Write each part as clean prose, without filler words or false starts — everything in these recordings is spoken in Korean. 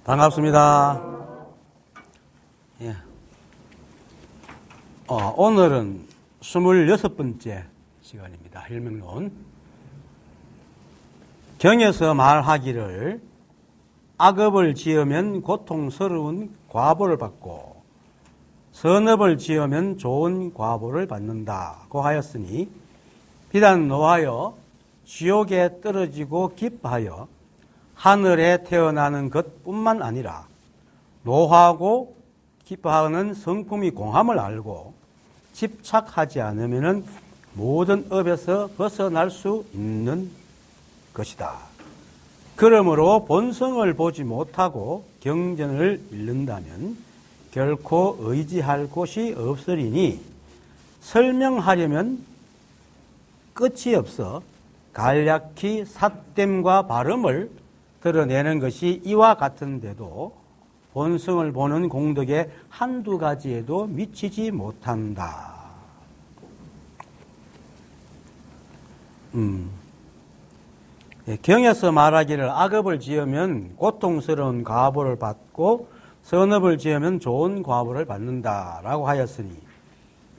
반갑습니다. 예. 오늘은 26번째 시간입니다. 혈명론. 경에서 말하기를 악업을 지으면 고통스러운 과보를 받고 선업을 지으면 좋은 과보를 받는다고 하였으니 비단 노하여 지옥에 떨어지고 기뻐하여 하늘에 태어나는 것뿐만 아니라 노하고 기뻐하는 성품이 공함을 알고 집착하지 않으면 모든 업에서 벗어날 수 있는 것이다. 그러므로 본성을 보지 못하고 경전을 읽는다면 결코 의지할 곳이 없으리니 설명하려면 끝이 없어 간략히 삿됨과 발음을 드러내는 것이 이와 같은데도 본성을 보는 공덕의 한두 가지에도 미치지 못한다. 경에서 말하기를 악업을 지으면 고통스러운 과보를 받고 선업을 지으면 좋은 과보를 받는다라고 하였으니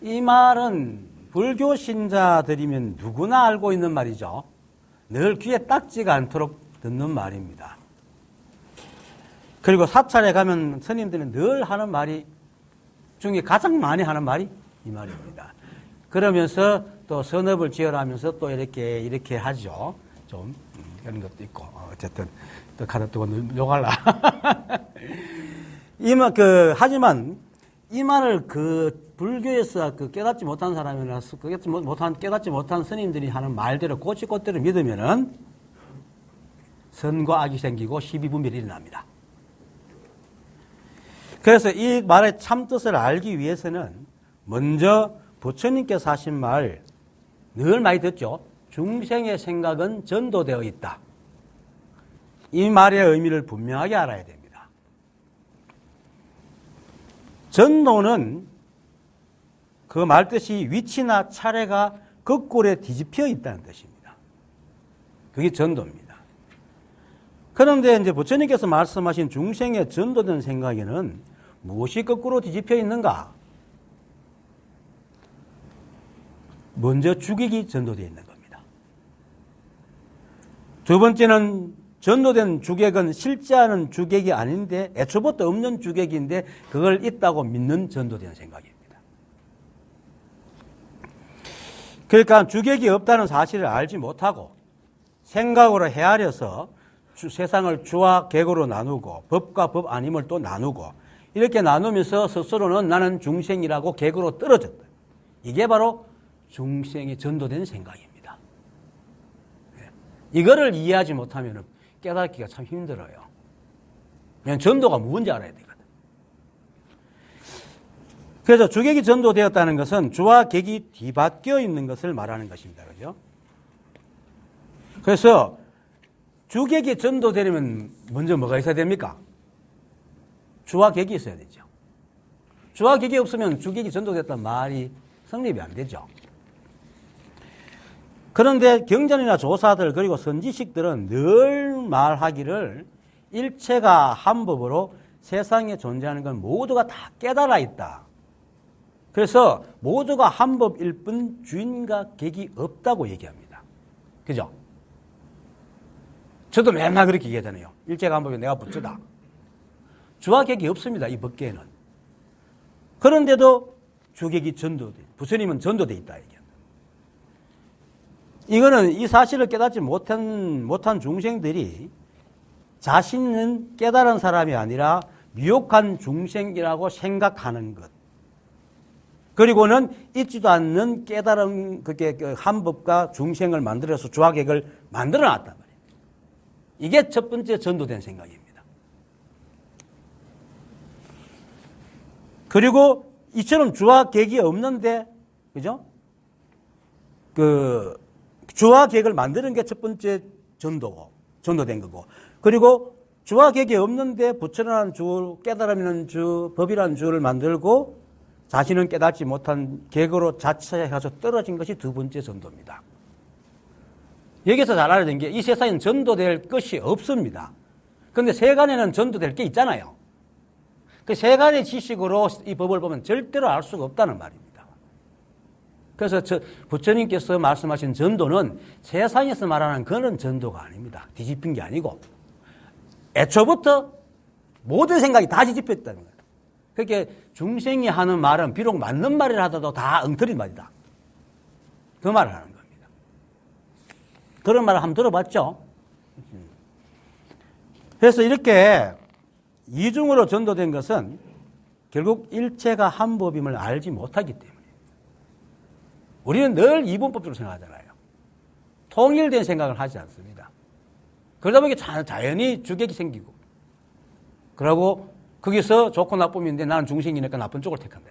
이 말은 불교 신자들이면 누구나 알고 있는 말이죠. 늘 귀에 딱지가 않도록 듣는 말입니다. 그리고 사찰에 가면 스님들은 늘 하는 말이 중에 가장 많이 하는 말이 이 말입니다. 그러면서 또 선업을 지으라 하면서 또 이렇게 하죠. 좀 그런 것도 있고 어쨌든 또 가다 두고 욕할라. 하지만 이 말을 불교에서 깨닫지 못한 사람이나 깨닫지 못한 스님들이 하는 말대로 꼬치꼬대로 믿으면은 선과 악이 생기고 시비분별이 일어납니다. 그래서 이 말의 참뜻을 알기 위해서는 먼저 부처님께서 하신 말 늘 많이 듣죠. 중생의 생각은 전도되어 있다. 이 말의 의미를 분명하게 알아야 됩니다. 전도는 그 말뜻이 위치나 차례가 거꾸로 뒤집혀 있다는 뜻입니다. 그게 전도입니다. 그런데 이제 부처님께서 말씀하신 중생의 전도된 생각에는 무엇이 거꾸로 뒤집혀 있는가? 먼저 주객이 전도되어 있는 겁니다. 두 번째는 전도된 주객은 실제하는 주객이 아닌데 애초부터 없는 주객인데 그걸 있다고 믿는 전도된 생각입니다. 그러니까 주객이 없다는 사실을 알지 못하고 생각으로 헤아려서 세상을 주와 객으로 나누고 법과 법 아님을 또 나누고 이렇게 나누면서 스스로는 나는 중생이라고 객으로 떨어졌다. 이게 바로 중생이 전도된 생각입니다. 이거를 이해하지 못하면 깨닫기가 참 힘들어요. 그냥 전도가 뭔지 알아야 되거든. 그래서 주객이 전도되었다는 것은 주와 객이 뒤바뀌어 있는 것을 말하는 것입니다. 그죠? 그래서 주객이 전도되려면 먼저 뭐가 있어야 됩니까? 주와 객이 있어야 되죠. 주와 객이 없으면 주객이 전도됐다는 말이 성립이 안 되죠. 그런데 경전이나 조사들 그리고 선지식들은 늘 말하기를 일체가 한 법으로 세상에 존재하는 건 모두가 다 깨달아 있다. 그래서 모두가 한 법일 뿐 주인과 객이 없다고 얘기합니다. 그죠? 저도 맨날 그렇게 얘기하잖아요. 일체가 한 법이 내가 부처다. 주와 객이 없습니다. 이 법계에는. 그런데도 주객이 전도돼. 부처님은 전도돼 있다. 얘기합니다. 이거는 이 사실을 깨닫지 못한 중생들이 자신은 깨달은 사람이 아니라 미혹한 중생이라고 생각하는 것. 그리고는 있지도 않는 깨달은 그게 한 법과 중생을 만들어서 주와 객을 만들어 놨단 말이에요. 이게 첫 번째 전도된 생각입니다. 그리고 이처럼 주와 객이 없는데, 그죠? 주와 객을 만드는 게 첫 번째 전도된 거고. 그리고 주와 객이 없는데 부처라는 주, 깨달음이라는 주, 법이라는 주를 만들고 자신은 깨닫지 못한 객으로 자처해서 떨어진 것이 두 번째 전도입니다. 여기서 잘 알아야 되는 게 이 세상엔 전도될 것이 없습니다. 근데 세간에는 전도될 게 있잖아요. 그 세간의 지식으로 이 법을 보면 절대로 알 수가 없다는 말입니다. 그래서 부처님께서 말씀하신 전도는 세상에서 말하는 그런 전도가 아닙니다. 뒤집힌 게 아니고 애초부터 모든 생각이 다 뒤집혀 있다는 거예요. 그렇게 중생이 하는 말은 비록 맞는 말이라 하더라도 다 엉터리 말이다. 그 말을 하는 겁니다. 그런 말을 한번 들어봤죠? 그래서 이렇게 이중으로 전도된 것은 결국 일체가 한 법임을 알지 못하기 때문에 우리는 늘 이분법적으로 생각하잖아요. 통일된 생각을 하지 않습니다. 그러다 보니까 자연히 주객이 생기고 그러고 거기서 좋고 나쁨인데 나는 중생이니까 나쁜 쪽을 택한다.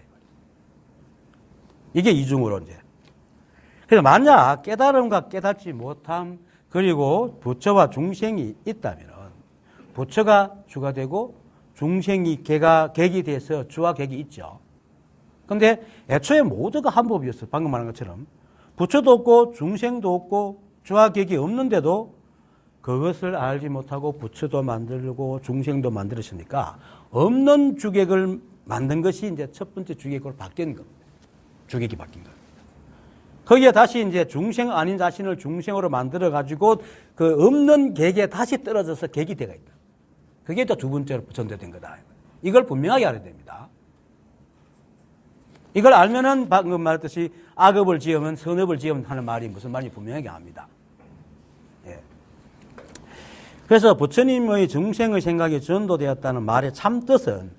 이게 이중으로 이제. 그래서 만약 깨달음과 깨닫지 못함 그리고 부처와 중생이 있다면 부처가 주가 되고 중생이 객이 돼서 주와 객이 있죠. 그런데 애초에 모두가 한 법이었어요. 방금 말한 것처럼. 부처도 없고 중생도 없고 주와 객이 없는데도 그것을 알지 못하고 부처도 만들고 중생도 만들었으니까 없는 주객을 만든 것이 이제 첫 번째 주객으로 바뀐 겁니다. 주객이 바뀐 겁니다. 거기에 다시 이제 중생 아닌 자신을 중생으로 만들어가지고 그 없는 객에 다시 떨어져서 객이 되어 있다. 그게 또 두 번째로 전도된 거다. 이걸 분명하게 알아야 됩니다. 이걸 알면은 방금 말했듯이 악업을 지으면 선업을 지으면 하는 말이 무슨 말인지 분명하게 압니다. 예. 그래서 부처님의 중생의 생각이 전도되었다는 말의 참 뜻은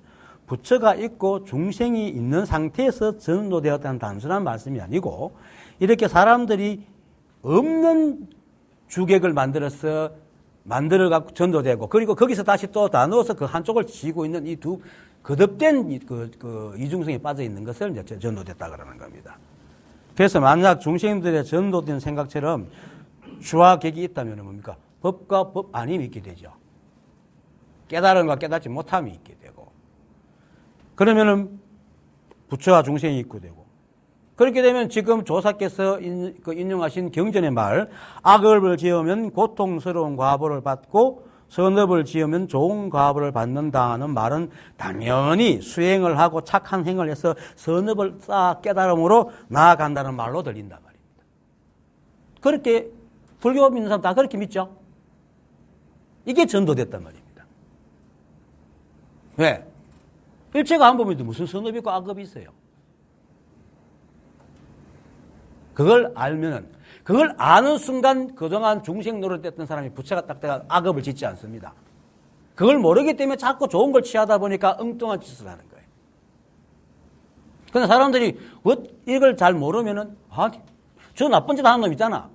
부처가 있고 중생이 있는 상태에서 전도되었다는 단순한 말씀이 아니고 이렇게 사람들이 없는 주객을 만들어갖고 전도되고 그리고 거기서 다시 또 나누어서 그 한쪽을 지고 있는 이 두 거듭된 이중성에 빠져 있는 것을 이제 전도됐다 그러는 겁니다. 그래서 만약 중생들의 전도된 생각처럼 주와 객이 있다면 뭡니까? 법과 법 아님이 있게 되죠. 깨달음과 깨닫지 못함이 있게 되고 그러면은 부처와 중생이 있고 되고 그렇게 되면 지금 조사께서 인용하신 경전의 말 악업을 지으면 고통스러운 과보를 받고 선업을 지으면 좋은 과보를 받는다는 말은 당연히 수행을 하고 착한 행을 해서 선업을 쌓아 깨달음으로 나아간다는 말로 들린단 말입니다. 그렇게 불교 믿는 사람 다 그렇게 믿죠? 이게 전도됐단 말입니다. 왜? 일체가 한 법인데 무슨 선업이 있고 악업이 있어요? 그걸 알면은, 그걸 아는 순간 그동안 중생 노릇했던 사람이 부처가 딱 돼가 악업을 짓지 않습니다. 그걸 모르기 때문에 자꾸 좋은 걸 취하다 보니까 엉뚱한 짓을 하는 거예요. 근데 사람들이 이걸 잘 모르면은, 저 나쁜 짓 하는 놈 있잖아.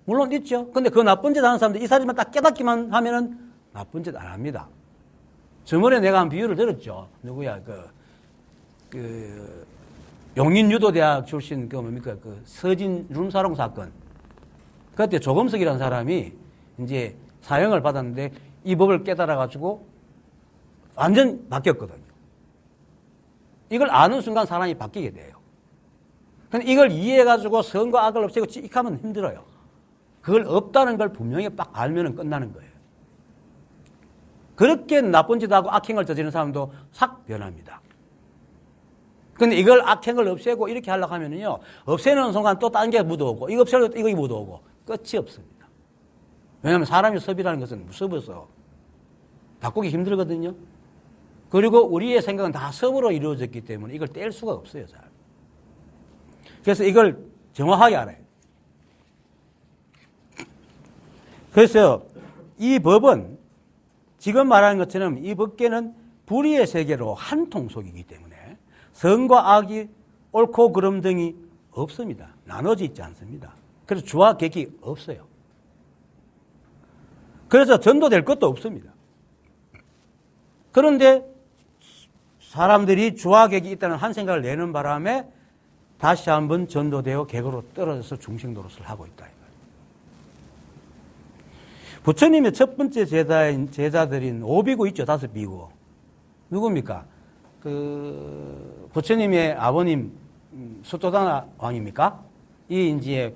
물론 있죠. 근데 그 나쁜 짓 하는 사람들 이 사람만 딱 깨닫기만 하면은 나쁜 짓 안 합니다. 저번에 내가 한 비유를 들었죠. 누구야, 용인유도대학 출신 서진 룸사롱 사건. 그때 조금석이라는 사람이 이제 사형을 받았는데 이 법을 깨달아가지고 완전 바뀌었거든요. 이걸 아는 순간 사람이 바뀌게 돼요. 근데 이걸 이해해가지고 선과 악을 없애고 이익하면 힘들어요. 그걸 없다는 걸 분명히 딱 알면은 끝나는 거예요. 그렇게 나쁜 짓하고 악행을 저지르는 사람도 싹 변합니다. 근데 이걸 악행을 없애고 이렇게 하려고 하면은요, 없애는 순간 또 딴 게 묻어오고, 이거 없애려고 이거 묻어오고, 끝이 없습니다. 왜냐하면 사람이 섭이라는 것은 섭어서 바꾸기 힘들거든요. 그리고 우리의 생각은 다 섭으로 이루어졌기 때문에 이걸 뗄 수가 없어요, 잘. 그래서 이걸 정확하게 알아요. 그래서 이 법은 지금 말하는 것처럼 이 법계는 불의의 세계로 한 통속이기 때문에 선과 악이 옳고 그름 등이 없습니다. 나눠져 있지 않습니다. 그래서 주와 객이 없어요. 그래서 전도될 것도 없습니다. 그런데 사람들이 주와 객이 있다는 한 생각을 내는 바람에 다시 한번 전도되어 객으로 떨어져서 중생 노릇을 하고 있다. 부처님의 첫 번째 제자들인 오비구 있죠. 5비구. 누굽니까? 부처님의 아버님 수토다나 왕입니까? 이 이제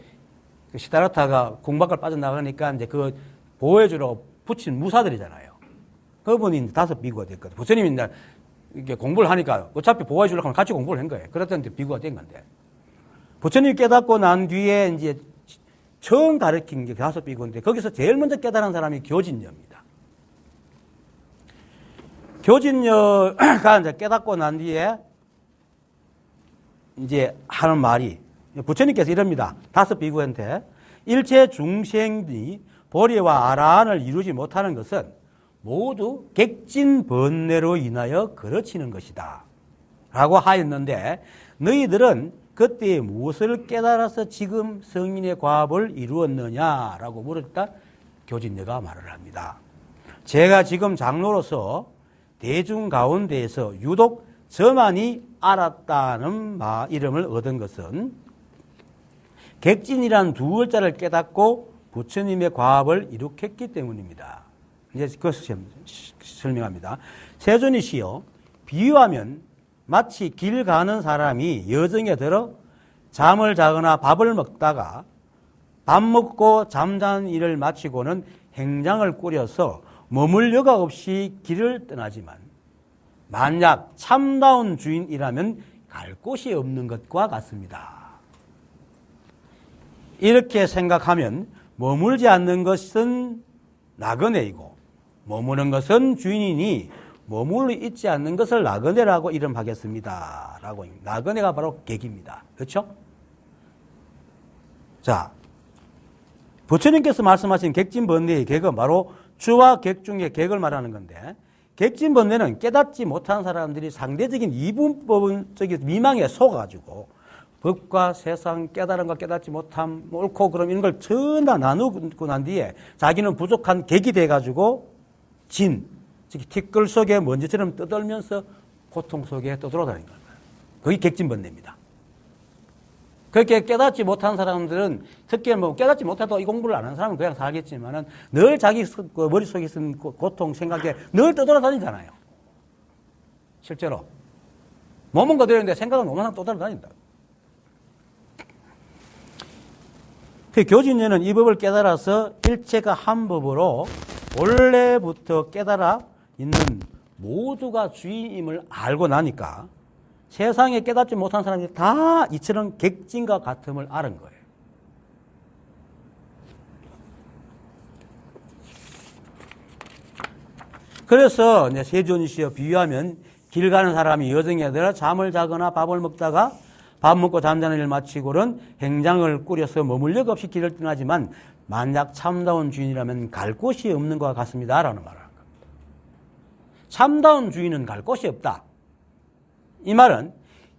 시다라타가 궁박을 빠져나가니까 이제 그 보호해주러 붙인 무사들이잖아요. 그분이 이제 5비구가 됐거든. 부처님이 이제 이렇게 공부를 하니까 어차피 보호해 주려고 하면 같이 공부를 한 거예요. 그랬더니 비구가 된 건데. 부처님이 깨닫고 난 뒤에 이제 처음 가르친 게 5비구인데 거기서 제일 먼저 깨달은 사람이 교진녀입니다. 교진녀가 이제 깨닫고 난 뒤에 이제 하는 말이 부처님께서 이럽니다. 5비구한테 일체 중생이 보리와 아라한을 이루지 못하는 것은 모두 객진번뇌로 인하여 그르치는 것이다 라고 하였는데 너희들은 그때 무엇을 깨달아서 지금 성인의 과업을 이루었느냐라고 물었다. 교진녀가 말을 합니다. 제가 지금 장로로서 대중 가운데에서 유독 저만이 알았다는 이름을 얻은 것은 객진이란 두 글자를 깨닫고 부처님의 과업을 이룩했기 때문입니다. 이제 그것을 설명합니다. 세존이시여 비유하면 마치 길 가는 사람이 여정에 들어 잠을 자거나 밥을 먹다가 밥 먹고 잠자는 일을 마치고는 행장을 꾸려서 머물 여가 없이 길을 떠나지만 만약 참다운 주인이라면 갈 곳이 없는 것과 같습니다. 이렇게 생각하면 머물지 않는 것은 나그네이고 머무는 것은 주인이니 머물러 있지 않는 것을 나그네라고 이름하겠습니다. 라고. 나그네가 바로 객입니다. 그렇죠? 자, 부처님께서 말씀하신 객진번뇌의 객은 바로 주와 객 중에 객을 말하는 건데 객진번뇌는 깨닫지 못한 사람들이 상대적인 이분법적인 미망에 속아가지고 법과 세상 깨달은 것 깨닫지 못함 옳고 그름 이런 걸 전부 다 나누고 난 뒤에 자기는 부족한 객이 돼가지고 진, 즉 티끌 속에 먼지처럼 떠돌면서 고통 속에 떠돌아다니는 거예요. 그게 객진번뇌입니다. 그렇게 깨닫지 못한 사람들은 특히 뭐 깨닫지 못해도 이 공부를 안 하는 사람은 그냥 살겠지만은 늘 자기 머릿속에 있는 고통 생각에 늘 떠돌아다니잖아요. 실제로. 몸은 그대로인데 생각은 너무나 떠돌아다닌다. 그 교진녀는 이 법을 깨달아서 일체가 한 법으로 원래부터 깨달아 있는 모두가 주인임을 알고 나니까 세상에 깨닫지 못한 사람들이 다 이처럼 객진과 같음을 알은 거예요. 그래서 이제 세존이시여 비유하면 길 가는 사람이 여정에 들어 잠을 자거나 밥을 먹다가 밥 먹고 잠자는 일 마치고는 행장을 꾸려서 머물 역 없이 길을 떠나지만 만약 참다운 주인이라면 갈 곳이 없는 것과 같습니다. 라는 말을 합니다. 참다운 주인은 갈 곳이 없다. 이 말은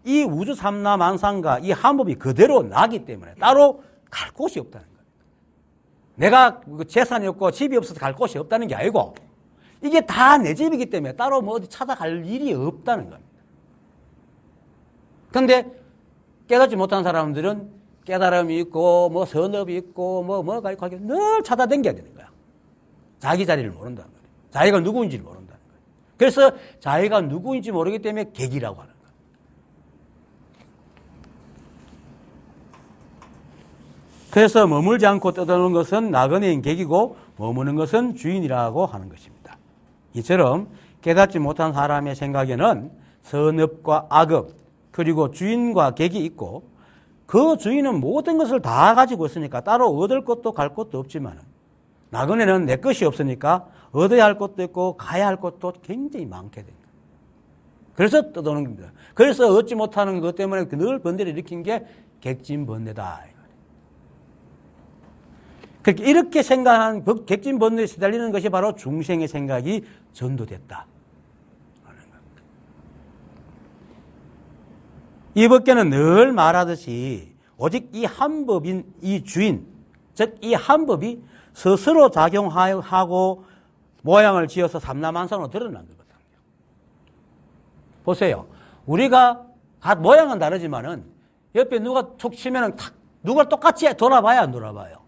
이 우주 삼라 만상과 이 한법이 그대로 나기 때문에 따로 갈 곳이 없다는 거예요. 내가 재산이 없고 집이 없어서 갈 곳이 없다는 게 아니고 이게 다 내 집이기 때문에 따로 뭐 어디 찾아갈 일이 없다는 겁니다. 그런데 깨닫지 못한 사람들은 깨달음이 있고 뭐 선업이 있고 뭐가 있고 하게 늘 찾아다녀야 되는 거야. 자기 자리를 모른다는 거예요. 자기가 누구인지를 모른다는 거예요. 그래서 자기가 누구인지 모르기 때문에 객이라고 하는 거예요. 그래서 머물지 않고 떠도는 것은 나그네인 객이고 머무는 것은 주인이라고 하는 것입니다. 이처럼 깨닫지 못한 사람의 생각에는 선업과 악업 그리고 주인과 객이 있고 그 주인은 모든 것을 다 가지고 있으니까 따로 얻을 것도 갈 것도 없지만 나그네는 내 것이 없으니까 얻어야 할 것도 있고 가야 할 것도 굉장히 많게 됩니다. 그래서 떠도는 겁니다. 그래서 얻지 못하는 것 때문에 늘 번뇌를 일으킨 게 객진번뇌다. 그렇게 이렇게 생각한 객진번뇌에 시달리는 것이 바로 중생의 생각이 전도됐다. 이 법계는 늘 말하듯이 오직 이 한 법인 이 주인, 즉 이 한 법이 스스로 작용하고 모양을 지어서 삼라만상으로 드러난 거거든요. 보세요. 우리가 모양은 다르지만은 옆에 누가 툭 치면은 탁 누가 똑같이 돌아봐야 안 돌아봐요.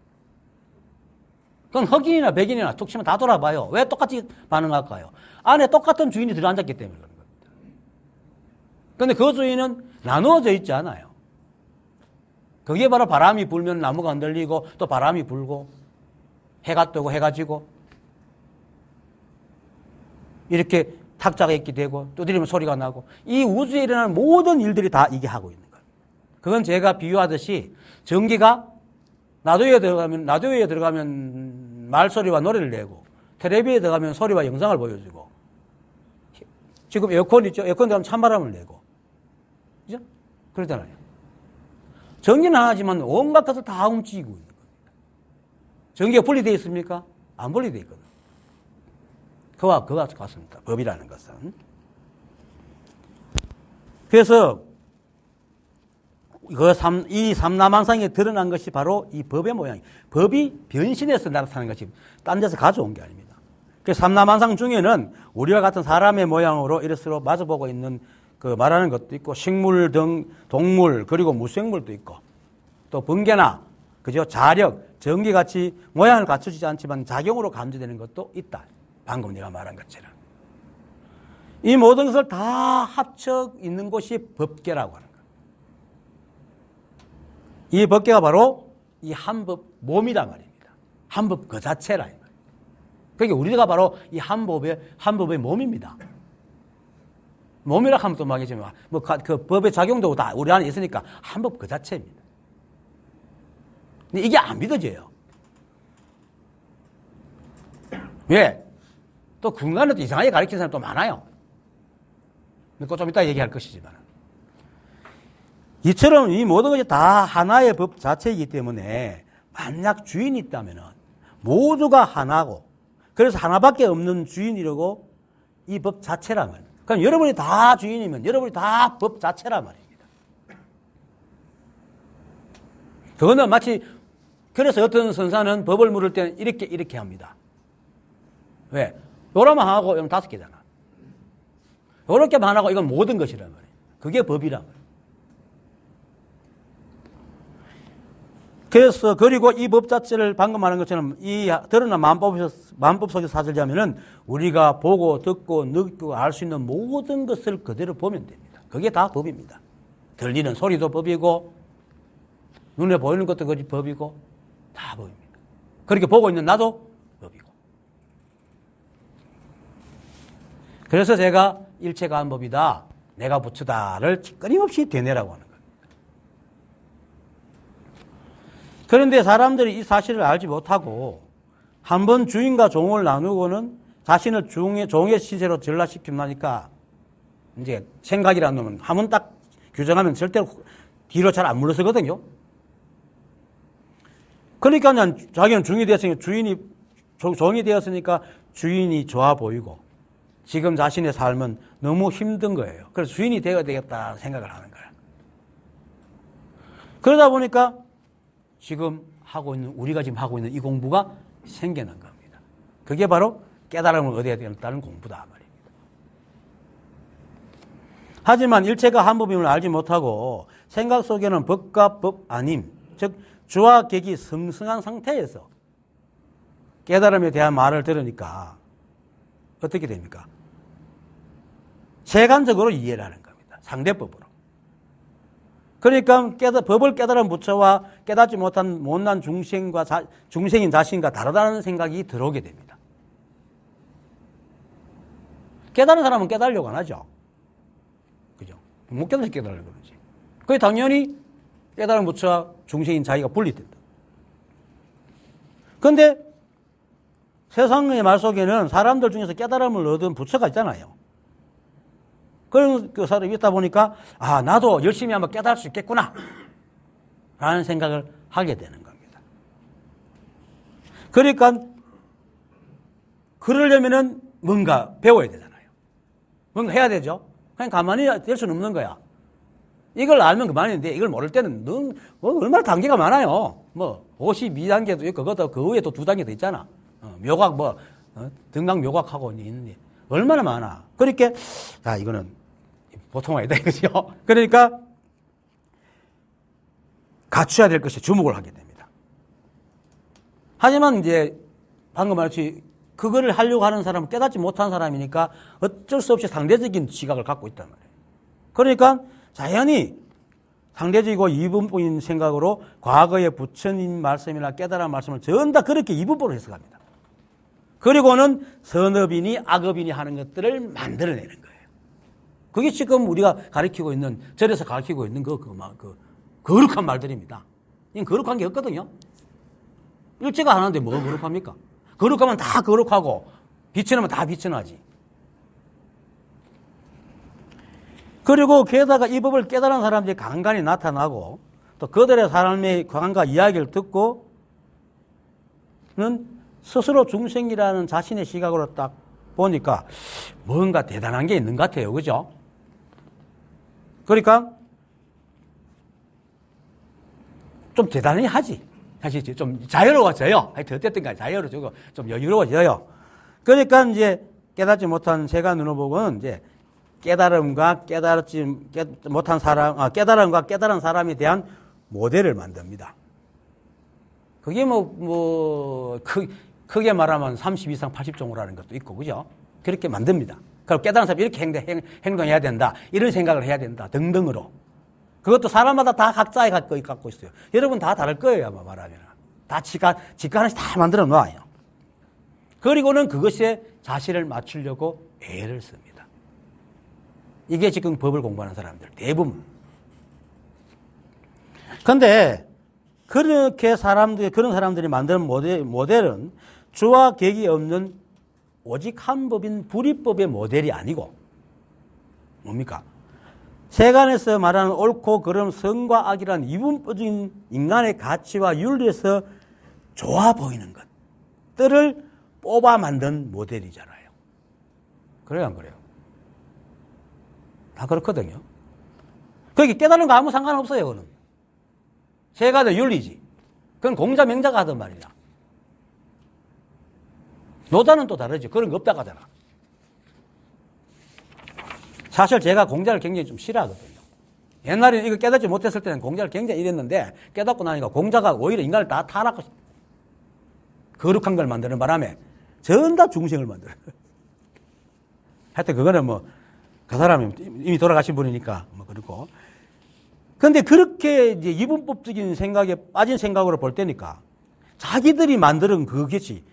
그건 흑인이나 백인이나 툭 치면 다 돌아봐요. 왜 똑같이 반응할까요? 안에 똑같은 주인이 들어앉았기 때문에 그런 겁니다. 그런데 그 주인은 나누어져 있지 않아요. 그게 바로 바람이 불면 나무가 흔들리고 또 바람이 불고 해가 뜨고 해가 지고 이렇게 탁자가 있게 되고 두드리면 소리가 나고 이 우주에 일어나는 모든 일들이 다 이게 하고 있는 거예요. 그건 제가 비유하듯이 전기가 라디오에 들어가면 말소리와 노래를 내고 텔레비에 들어가면 소리와 영상을 보여주고 지금 에어컨 있죠? 에어컨 들어가면 찬바람을 내고 그죠? 그러잖아요. 전기는 하나지만 온갖 것을 다 움직이고 있는 겁니다. 전기가 분리되어 있습니까? 안 분리되어 있거든요. 그와 같습니다. 법이라는 것은. 그래서 이 삼라만상에 드러난 것이 바로 이 법의 모양이에요. 법이 변신해서 나타나는 것이 딴 데서 가져온 게 아닙니다. 그래서 삼라만상 중에는 우리와 같은 사람의 모양으로 이럴수록 마주보고 있는 그 말하는 것도 있고 식물 등 동물 그리고 무생물도 있고 또 번개나 그죠? 자력, 전기같이 모양을 갖추지 않지만 작용으로 감지되는 것도 있다. 방금 내가 말한 것처럼. 이 모든 것을 다 합쳐 있는 곳이 법계라고 하는 거예요. 이 법계가 바로 이 한법 몸이란 말입니다. 한법 그 자체라. 그러니까 우리가 바로 이 한법의 몸입니다. 몸이라 하면 또 막이지만 그 법의 작용도 다 우리 안에 있으니까 한법 그 자체입니다. 근데 이게 안 믿어져요. 왜? 또 군간에도 이상하게 가르치는 사람 또 많아요. 그거 좀 이따 얘기할 것이지만. 이처럼 이 모든 것이 다 하나의 법 자체이기 때문에 만약 주인이 있다면 모두가 하나고 그래서 하나밖에 없는 주인이라고 이 법 자체란 말이에요. 그럼 여러분이 다 주인이면 여러분이 다 법 자체란 말입니다. 그거는 마치 그래서 어떤 선사는 법을 물을 때는 이렇게 합니다. 왜? 요러만 하고 이건 5개잖아. 요렇게만 하고 이건 모든 것이란 말이에요. 그게 법이란 말이에요. 그래서 그리고 이 법 자체를 방금 말한 것처럼 이 드러난 만법 속에서 사실자면은 우리가 보고 듣고 느끼고 알 수 있는 모든 것을 그대로 보면 됩니다. 그게 다 법입니다. 들리는 소리도 법이고 눈에 보이는 것도 그것이 법이고 다 법입니다. 그렇게 보고 있는 나도 법이고. 그래서 제가 일체가 한 법이다. 내가 부처다를 끊임없이 되뇌라고 하는 거예요. 그런데 사람들이 이 사실을 알지 못하고 한번 주인과 종을 나누고는 자신을 종의 시세로 전락시키고 나니까 이제 생각이라는 놈은 한번 딱 규정하면 절대로 뒤로 잘 안 물러서거든요. 그러니까 자기는 종이 되었으니까 주인이 좋아 보이고 지금 자신의 삶은 너무 힘든 거예요. 그래서 주인이 되어야 되겠다 생각을 하는 거예요. 그러다 보니까 우리가 지금 하고 있는 이 공부가 생겨난 겁니다. 그게 바로 깨달음을 얻어야 되겠다는 공부다 말입니다. 하지만 일체가 한 법임을 알지 못하고 생각 속에는 법과 법 아님, 즉 주와 객이 성성한 상태에서 깨달음에 대한 말을 들으니까 어떻게 됩니까? 세간적으로 이해를 하는 겁니다. 상대법으로. 그러니까 법을 깨달은 부처와 깨닫지 못한 못난 중생인 자신과 다르다는 생각이 들어오게 됩니다. 깨달은 사람은 깨달으려고 안 하죠. 그죠? 못 깨달아서 깨달으려고 그러지. 그게 당연히 깨달은 부처와 중생인 자기가 분리된다. 그런데 세상의 말 속에는 사람들 중에서 깨달음을 얻은 부처가 있잖아요. 그런 그 사람이 있다 보니까 나도 열심히 한번 깨달을 수 있겠구나 라는 생각을 하게 되는 겁니다. 그러니까 그러려면은 뭔가 배워야 되잖아요. 뭔가 해야 되죠. 그냥 가만히 될 수는 없는 거야. 이걸 알면 그만인데 이걸 모를 때는 얼마나 단계가 많아요. 52단계도 있고 그 위에 또 2단계 더 있잖아. 묘각 등강 묘각하고 있는데 얼마나 많아. 그러니까 이거는 보통 아니다 이거죠. 그러니까 갖춰야 될 것이 주목을 하게 됩니다. 하지만 이제 방금 말했듯이 그거를 하려고 하는 사람은 깨닫지 못한 사람이니까 어쩔 수 없이 상대적인 지각을 갖고 있단 말이에요. 그러니까 자연히 상대적이고 이분법인 생각으로 과거의 부처님 말씀이나 깨달은 말씀을 전부 다 그렇게 이분법으로 해석합니다. 그리고는 선업이니 악업이니 하는 것들을 만들어내는 거예요. 그게 지금 우리가 가르치고 있는, 절에서 가르치고 있는 거룩한 말들입니다. 이건 거룩한 게 없거든요. 일제가 하는데 뭐가 거룩합니까? 거룩하면 다 거룩하고, 비천하면 다 비천하지. 그리고 게다가 이 법을 깨달은 사람들이 간간히 나타나고, 또 그들의 삶의 관과 이야기를 듣고는 스스로 중생이라는 자신의 시각으로 딱 보니까 뭔가 대단한 게 있는 것 같아요. 그죠? 그러니까 좀 대단히 하지. 사실 좀 자유로워져요. 하여튼 어쨌든 간에 자유로워지고 좀 여유로워져요. 그러니까 이제 깨닫지 못한 세간으로 보고는 이제 깨달음과 깨달지 못한 사람, 깨달음과 깨달은 사람에 대한 모델을 만듭니다. 그게 크게 말하면 30 이상 80종으로라는 것도 있고, 그죠? 그렇게 만듭니다. 그리고 깨달은 사람이 이렇게 행동해야 된다. 이런 생각을 해야 된다. 등등으로. 그것도 사람마다 다 각자의 갖고 있어요. 여러분 다 다를 거예요, 아마 말하면. 다 지가 하나씩 다 만들어 놔요. 그리고는 그것에 자신을 맞추려고 애를 씁니다. 이게 지금 법을 공부하는 사람들, 대부분. 근데, 그렇게 그런 사람들이 만드는 모델은 주와 객이 없는 오직 한 법인 불이법의 모델이 아니고, 뭡니까? 세간에서 말하는 옳고 그름, 선과 악이란 이분법적인 인간의 가치와 윤리에서 좋아 보이는 것들을 뽑아 만든 모델이잖아요. 그래요, 안 그래요? 다 그렇거든요. 그게 깨달은 거 아무 상관없어요, 그거는. 세간의 윤리지. 그건 공자, 명자가 하던 말이다. 노자는 또 다르지. 그런 거 없다고 하잖아. 사실 제가 공자를 굉장히 좀 싫어하거든요. 옛날에 이거 깨닫지 못했을 때는 공자를 굉장히 이랬는데 깨닫고 나니까 공자가 오히려 인간을 다 타락하고 거룩한 걸 만드는 바람에 전 다 중생을 만들어요. 하여튼 그거는 그 사람이 이미 돌아가신 분이니까 그렇고. 근데 그렇게 이제 이분법적인 생각에 빠진 생각으로 볼 때니까 자기들이 만드는 그것이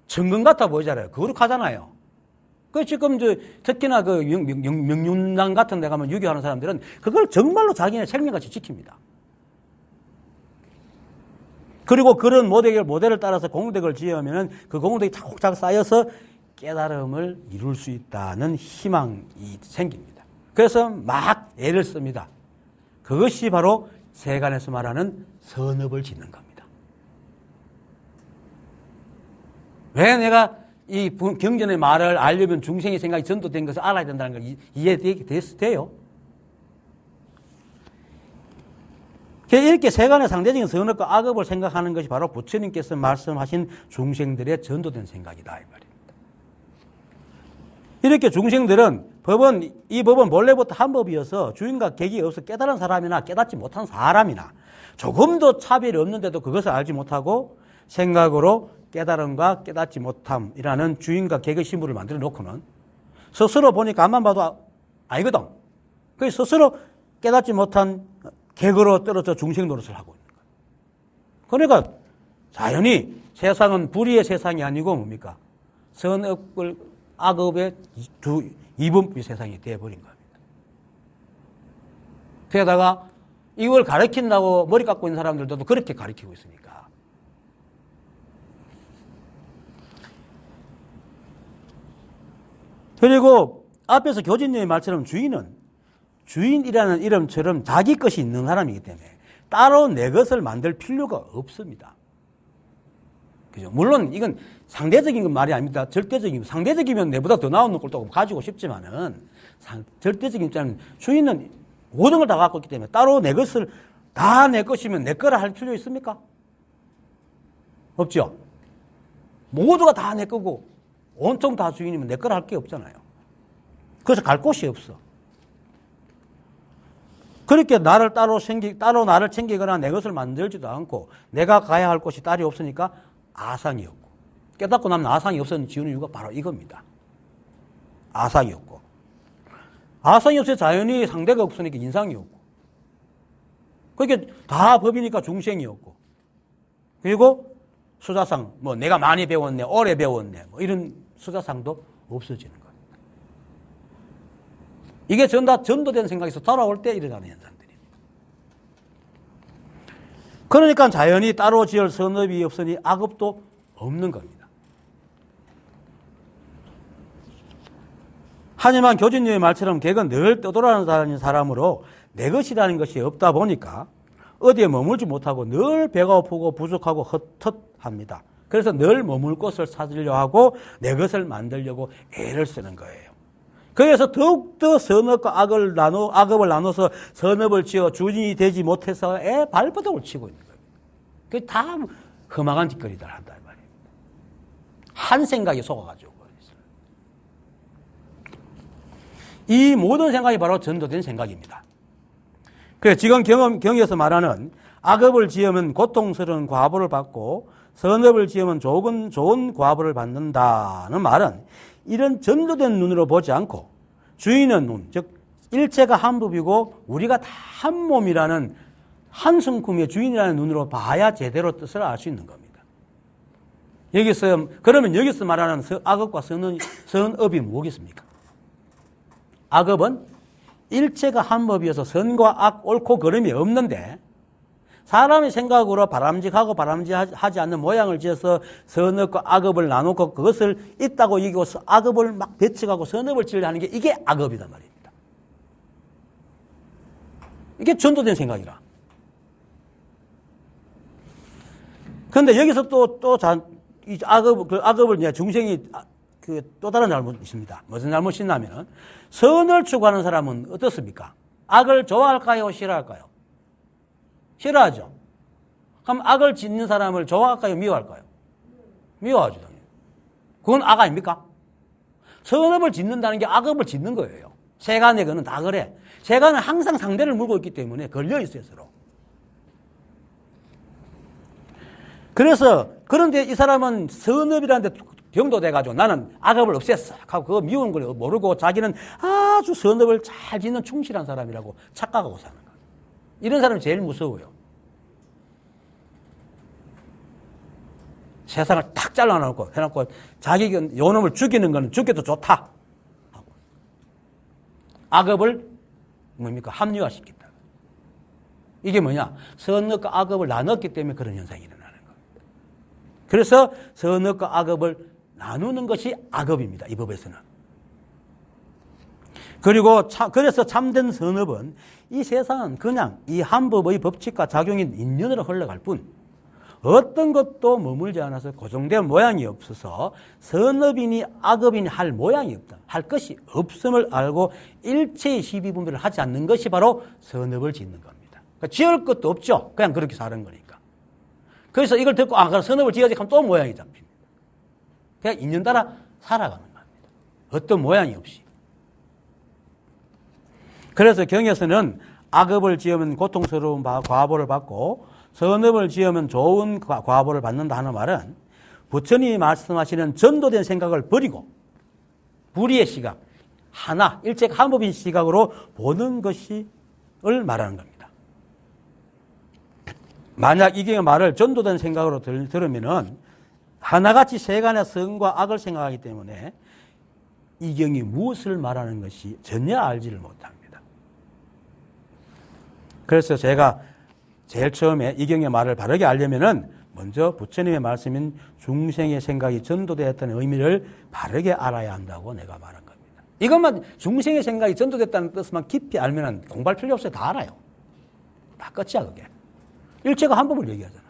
정금 같아 보이잖아요. 거룩하잖아요. 지금 특히나 명륜당 같은 데 가면 유교하는 사람들은 그걸 정말로 자기네 생명같이 지킵니다. 그리고 그런 모델을 따라서 공덕을 지으면은 그 공덕이 차곡차곡 쌓여서 깨달음을 이룰 수 있다는 희망이 생깁니다. 그래서 막 애를 씁니다. 그것이 바로 세간에서 말하는 선업을 짓는 겁니다. 왜 내가 이 경전의 말을 알려면 중생의 생각이 전도된 것을 알아야 된다는 걸 이해돼요? 이렇게 세간의 상대적인 선업과 악업을 생각하는 것이 바로 부처님께서 말씀하신 중생들의 전도된 생각이다, 이 말입니다. 이렇게 중생들은 이 법은 본래부터 한 법이어서 주인과 객이 없어 깨달은 사람이나 깨닫지 못한 사람이나 조금도 차별이 없는데도 그것을 알지 못하고 생각으로 깨달음과 깨닫지 못함이라는 주인과 객의 신분을 만들어 놓고는 스스로 보니까 앞만 봐도 아니거든. 그래서 스스로 깨닫지 못한 객으로 떨어져 중생 노릇을 하고 있는 거예요. 그러니까 자연히 세상은 불의의 세상이 아니고 뭡니까? 선업을 악업의 이분법의 세상이 되어버린 겁니다. 게다가 이걸 가르친다고 머리 깎고 있는 사람들도 그렇게 가르치고 있으니까. 그리고 앞에서 교진님의 말처럼 주인이라는 이름처럼 자기 것이 있는 사람이기 때문에 따로 내 것을 만들 필요가 없습니다. 그죠? 물론 이건 상대적인 건 말이 아닙니다. 절대적인, 상대적이면 내보다 더 나은 꼴도 가지고 싶지만은 절대적인 입장은 주인은 모든 걸 다 갖고 있기 때문에 따로 내 것을 다 내 것이면 내 거라 할 필요 있습니까? 없죠? 모두가 다 내 거고 온통 다 주인이면 내 거라 할 게 없잖아요. 그래서 갈 곳이 없어. 그렇게 따로 나를 챙기거나 내 것을 만들지도 않고 내가 가야 할 곳이 딸이 없으니까 아상이 없고 깨닫고 나면 아상이 없어지는 지우는 이유가 바로 이겁니다. 아상이 없고 아상이 없어서 자연히 상대가 없으니까 인상이 없고 그게 다 법이니까 중생이 없고 그리고 수자상, 뭐 내가 많이 배웠네, 오래 배웠네, 뭐 이런 수자상도 없어지는 겁니다. 이게 다 전도된 생각에서 돌아올 때 일어나는 현상들입니다. 그러니까 자연히 따로 지을 선업이 없으니 악업도 없는 겁니다. 하지만 교주님의 말처럼 객은 늘 떠돌아다니는 사람으로 내 것이라는 것이 없다 보니까 어디에 머물지 못하고 늘 배가 고프고 부족하고 헛헛합니다. 그래서 늘 머물 곳을 찾으려 하고 내 것을 만들려고 애를 쓰는 거예요. 그래서 더욱더 선업과 악업을 나눠서 선업을 지어 주인이 되지 못해서 발버둥을 치고 있는 거예요. 그게 다 험악한 짓거리들 한다 말이에요. 한 생각에 속아가지고. 이 모든 생각이 바로 전도된 생각입니다. 그래서 지금 경에서 말하는 악업을 지으면 고통스러운 과보를 받고 선업을 지으면 좋은 과보를 받는다는 말은 이런 전도된 눈으로 보지 않고 주인의 눈, 즉 일체가 한 법이고 우리가 다 한 몸이라는 한 성품의 주인이라는 눈으로 봐야 제대로 뜻을 알 수 있는 겁니다. 그러면 여기서 말하는 악업과 선업이 무엇이겠습니까? 악업은 일체가 한 법이어서 선과 악, 옳고 그름이 없는데 사람의 생각으로 바람직하고 바람직하지 않는 모양을 지어서 선업과 악업을 나누고 그것을 있다고 여기고 악업을 막 배척하고 선업을 지으려 하는 게 이게 악업이단 말입니다. 이게 전도된 생각이라. 그런데 여기서 이 악업을 중생이 또 다른 잘못이 있습니다. 무슨 잘못이 있냐면 선을 추구하는 사람은 어떻습니까? 악을 좋아할까요? 싫어할까요? 싫어하죠. 그럼 악을 짓는 사람을 좋아할까요? 미워할까요? 미워하죠. 그건 악 아닙니까? 선업을 짓는다는 게 악업을 짓는 거예요. 세간의 거는 다 그래. 세간은 항상 상대를 물고 있기 때문에 걸려있어요, 서로. 그런데 이 사람은 선업이라는 데 병도돼가지고 나는 악업을 없앴어 하고 그거 미운 걸 모르고 자기는 아주 선업을 잘 짓는 충실한 사람이라고 착각하고 사는 거예요. 이런 사람이 제일 무서워요. 세상을 탁 잘라놓고 해놓고 자기 요놈을 죽이는 거는 죽여도 좋다 하고 악업을 뭡니까? 합리화시킨다. 이게 뭐냐? 선업과 악업을 나눴기 때문에 그런 현상이 일어나는 겁니다. 그래서 선업과 악업을 나누는 것이 악업입니다. 이 법에서는. 그래서 참된 선업은 이 세상은 그냥 이 한 법의 법칙과 작용인 인연으로 흘러갈 뿐 어떤 것도 머물지 않아서 고정된 모양이 없어서 선업이니 악업이니 할 모양이 없다. 할 것이 없음을 알고 일체의 시비분별을 하지 않는 것이 바로 선업을 짓는 겁니다. 그러니까 지을 것도 없죠. 그냥 그렇게 사는 거니까. 그래서 이걸 듣고 그럼 선업을 지어야지 하면 또 모양이 잡힙니다. 그냥 인연 따라 살아가는 겁니다. 어떤 모양이 없이. 그래서 경에서는 악업을 지으면 고통스러운 과보를 받고 선업을 지으면 좋은 과보를 받는다 하는 말은 부처님이 말씀하시는 전도된 생각을 버리고 불의의 시각, 일체가 한 법인 시각으로 보는 것을 말하는 겁니다. 만약 이 경의 말을 전도된 생각으로 들으면은 하나같이 세간의 선과 악을 생각하기 때문에 이 경이 무엇을 말하는 것이 전혀 알지를 못합니다. 그래서 제가 제일 처음에 이 경의 말을 바르게 알려면은 먼저 부처님의 말씀인 중생의 생각이 전도되었다는 의미를 바르게 알아야 한다고 내가 말한 겁니다. 이것만 중생의 생각이 전도됐다는 뜻만 깊이 알면은 공부할 필요 없어요. 다 알아요. 다 끝이야 그게. 일체가 한 법을 얘기하잖아.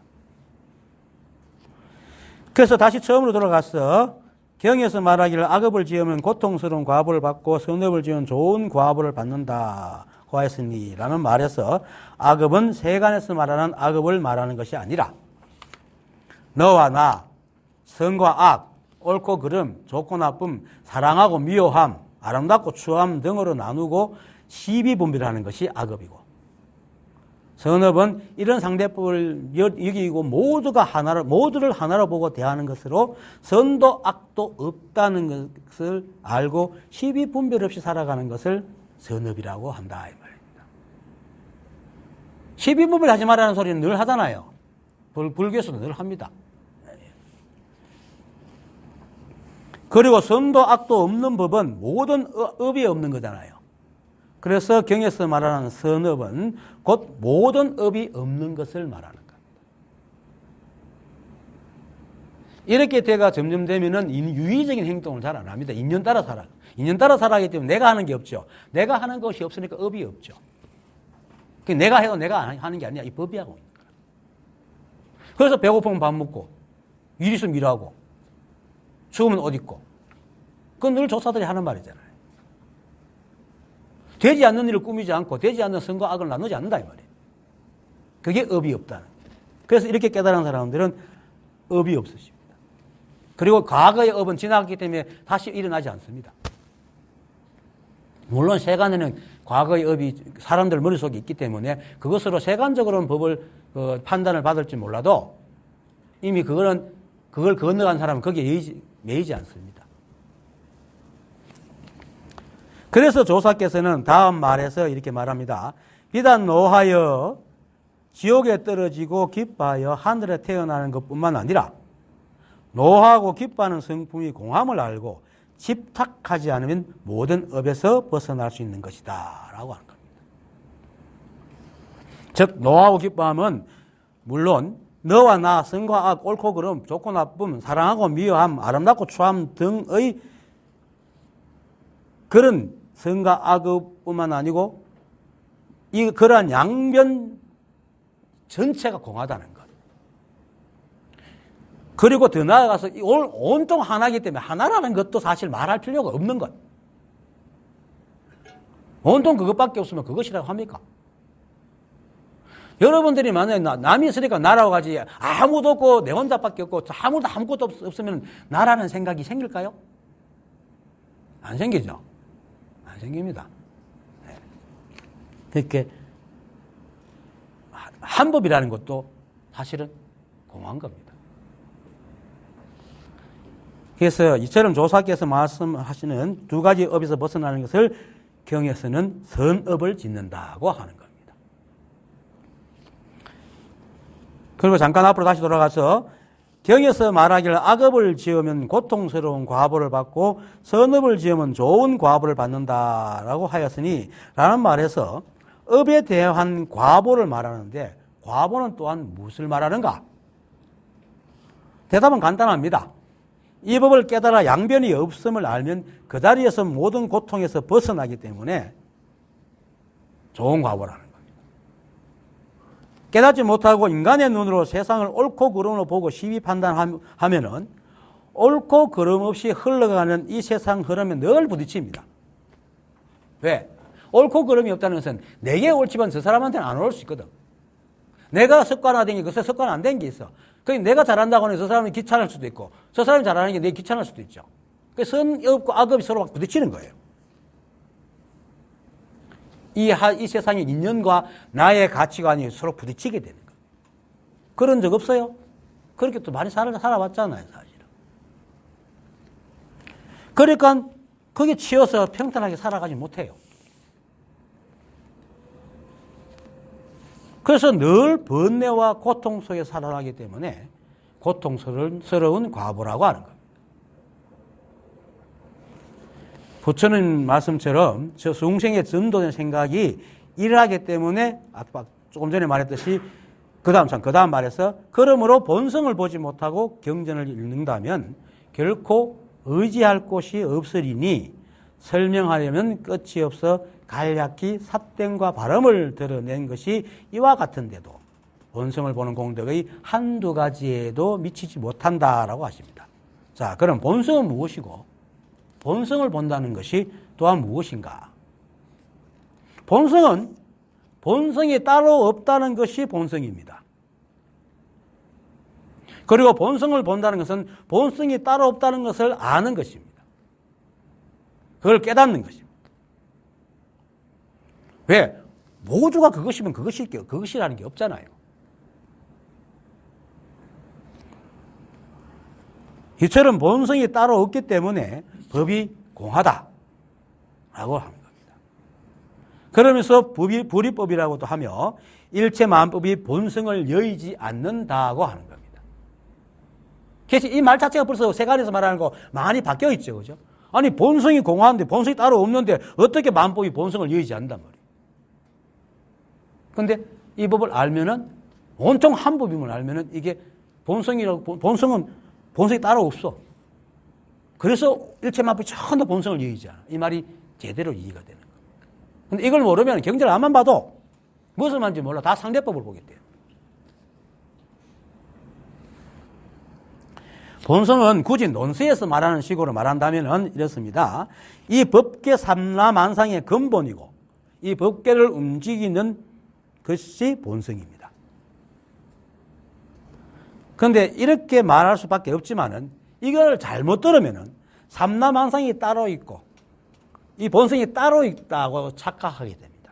그래서 다시 처음으로 돌아가서 경에서 말하기를 악업을 지으면 고통스러운 과보를 받고 선업을 지으면 좋은 과보를 받는다. 하였으니 라는 말에서 악업은 세간에서 말하는 악업을 말하는 것이 아니라 너와 나, 선과 악, 옳고 그름, 좋고 나쁨, 사랑하고 미워함, 아름답고 추함 등으로 나누고 시비분별하는 것이 악업이고 선업은 이런 상대법을 여기고 모두를 하나로 보고 대하는 것으로 선도 악도 없다는 것을 알고 시비분별 없이 살아가는 것을 선업이라고 한다 이 말입니다. 시비분별 하지 말라는 소리는 늘 하잖아요. 불교에서도 늘 합니다. 그리고 선도 악도 없는 법은 모든 업이 없는 거잖아요. 그래서 경에서 말하는 선업은 곧 모든 업이 없는 것을 말하는 겁니다. 이렇게 돼가 점점 되면은 유의적인 행동을 잘 안 합니다. 인연 따라 살아. 인연 따라 살아가기 때문에 내가 하는 게 없죠. 내가 하는 것이 없으니까 업이 없죠. 내가 해도 내가 하는 게 아니야. 이 법이 하고 있는 거야. 그래서 배고프면 밥 먹고, 일 있으면 일하고, 추우면 옷 입고. 그건 늘 조사들이 하는 말이잖아요. 되지 않는 일을 꾸미지 않고, 되지 않는 선과 악을 나누지 않는다, 이 말이에요. 그게 업이 없다는 거예요. 그래서 이렇게 깨달은 사람들은 업이 없으십니다. 그리고 과거의 업은 지나갔기 때문에 다시 일어나지 않습니다. 물론 세간에는 과거의 업이 사람들 머릿속에 있기 때문에 그것으로 세간적으로는 법을 판단을 받을지 몰라도 이미 그걸 건너간 사람은 거기에 매이지 않습니다. 그래서 조사께서는 다음 말에서 이렇게 말합니다. 비단 노하여 지옥에 떨어지고 기뻐하여 하늘에 태어나는 것뿐만 아니라 노하고 기뻐하는 성품이 공함을 알고 집착하지 않으면 모든 업에서 벗어날 수 있는 것이다 라고 하는 겁니다. 즉 노하고 기뻐함은 물론 너와 나, 선과 악, 옳고 그름, 좋고 나쁨, 사랑하고 미워함, 아름답고 추함 등의 그런 선과 악뿐만 아니고 그러한 양변 전체가 공하다는 것. 그리고 더 나아가서 온통 하나이기 때문에 하나라는 것도 사실 말할 필요가 없는 것. 온통 그것밖에 없으면 그것이라고 합니까? 여러분들이 만약에 남이 있으니까 나라고 가지 아무도 없고 내 혼자밖에 없고 아무것도 없으면 나라는 생각이 생길까요? 안 생기죠. 안 생깁니다. 네. 그렇게 한법이라는 것도 사실은 공한 겁니다. 그래서 이처럼 조사께서 말씀하시는 두 가지 업에서 벗어나는 것을 경에서는 선업을 짓는다고 하는 겁니다. 그리고 잠깐 앞으로 다시 돌아가서 경에서 말하기를 악업을 지으면 고통스러운 과보를 받고 선업을 지으면 좋은 과보를 받는다라고 하였으니 라는 말에서 업에 대한 과보를 말하는데 과보는 또한 무엇을 말하는가? 대답은 간단합니다. 이 법을 깨달아 양변이 없음을 알면 그 자리에서 모든 고통에서 벗어나기 때문에 좋은 과보라는 겁니다. 깨닫지 못하고 인간의 눈으로 세상을 옳고 그름으로 보고 시비 판단하면은 옳고 그름 없이 흘러가는 이 세상 흐름에 늘 부딪힙니다. 왜? 옳고 그름이 없다는 것은 내게 옳지만 저 사람한테는 안 올 수 있거든. 내가 습관화된 게 그것에 습관 안 된 게 있어. 그러니까 내가 잘한다고 하면 저 사람이 귀찮을 수도 있고 저 사람이 잘하는 게 내게 귀찮을 수도 있죠. 그래서 선업과 악업이 서로 막 부딪히는 거예요. 이 세상의 인연과 나의 가치관이 서로 부딪히게 되는 거예요. 그런 적 없어요? 그렇게 또 많이 살아봤잖아요, 사실은. 그러니까 거기에 치여서 평탄하게 살아가지 못해요. 그래서 늘 번뇌와 고통 속에 살아가기 때문에 고통스러운 과보라고 하는 겁니다. 부처님 말씀처럼 저 중생의 전도된 생각이 일어나기 때문에 아까 조금 전에 말했듯이 그 다음 말에서 그러므로 본성을 보지 못하고 경전을 읽는다면 결코 의지할 곳이 없으리니 설명하려면 끝이 없어 간략히 삿됨과 발음을 드러낸 것이 이와 같은데도 본성을 보는 공덕의 한두 가지에도 미치지 못한다라고 하십니다. 자, 그럼 본성은 무엇이고 본성을 본다는 것이 또한 무엇인가? 본성은 본성이 따로 없다는 것이 본성입니다. 그리고 본성을 본다는 것은 본성이 따로 없다는 것을 아는 것입니다. 그걸 깨닫는 것입니다. 왜? 모두가 그것이면 그것이라는 게 없잖아요. 이처럼 본성이 따로 없기 때문에 법이 공하다라고 하는 겁니다. 그러면서 불이법이라고도 하며 일체 만법이 본성을 여의지 않는다고 하는 겁니다. 그래서 이 말 자체가 벌써 세간에서 말하는 거 많이 바뀌어 있죠. 그죠? 아니, 본성이 공허한데 본성이 따로 없는데 어떻게 만법이 본성을 여의지 않는단 말이에요. 근데 이 법을 알면은, 온통 한 법임을 알면은 이게 본성이라고, 본성은 본성이 따로 없어. 그래서 일체 만법이 전부 본성을 여의지 않아. 이 말이 제대로 이해가 되는 거예요. 근데 이걸 모르면 경제를 안만 봐도 무엇을 말인지 몰라. 다 상대법을 보겠대요. 본성은 굳이 논세에서 말하는 식으로 말한다면 이렇습니다. 이 법계 삼라만상의 근본이고 이 법계를 움직이는 것이 본성입니다. 그런데 이렇게 말할 수밖에 없지만은 이걸 잘못 들으면은 삼라만상이 따로 있고 이 본성이 따로 있다고 착각하게 됩니다.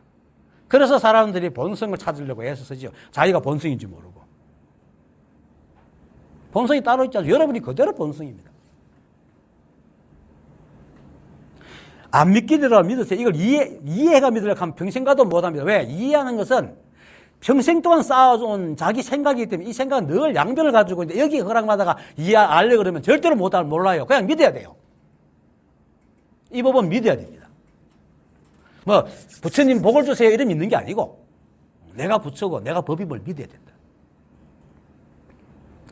그래서 사람들이 본성을 찾으려고 애써 쓰죠. 자기가 본성인지 모르고. 본성이 따로 있지 않아요. 여러분이 그대로 본성입니다. 안 믿기더라도 믿으세요. 이걸 이해가 믿으려고 하면 평생 가도 못합니다. 왜? 이해하는 것은 평생 동안 쌓아온 자기 생각이기 때문에 이 생각은 늘 양변을 가지고 있는데 여기 허락받다가 이해하려고 그러면 절대로 몰라요. 그냥 믿어야 돼요. 이 법은 믿어야 됩니다. 뭐 부처님 복을 주세요 이러면 믿는 게 아니고 내가 부처고 내가 법임을 믿어야 된다.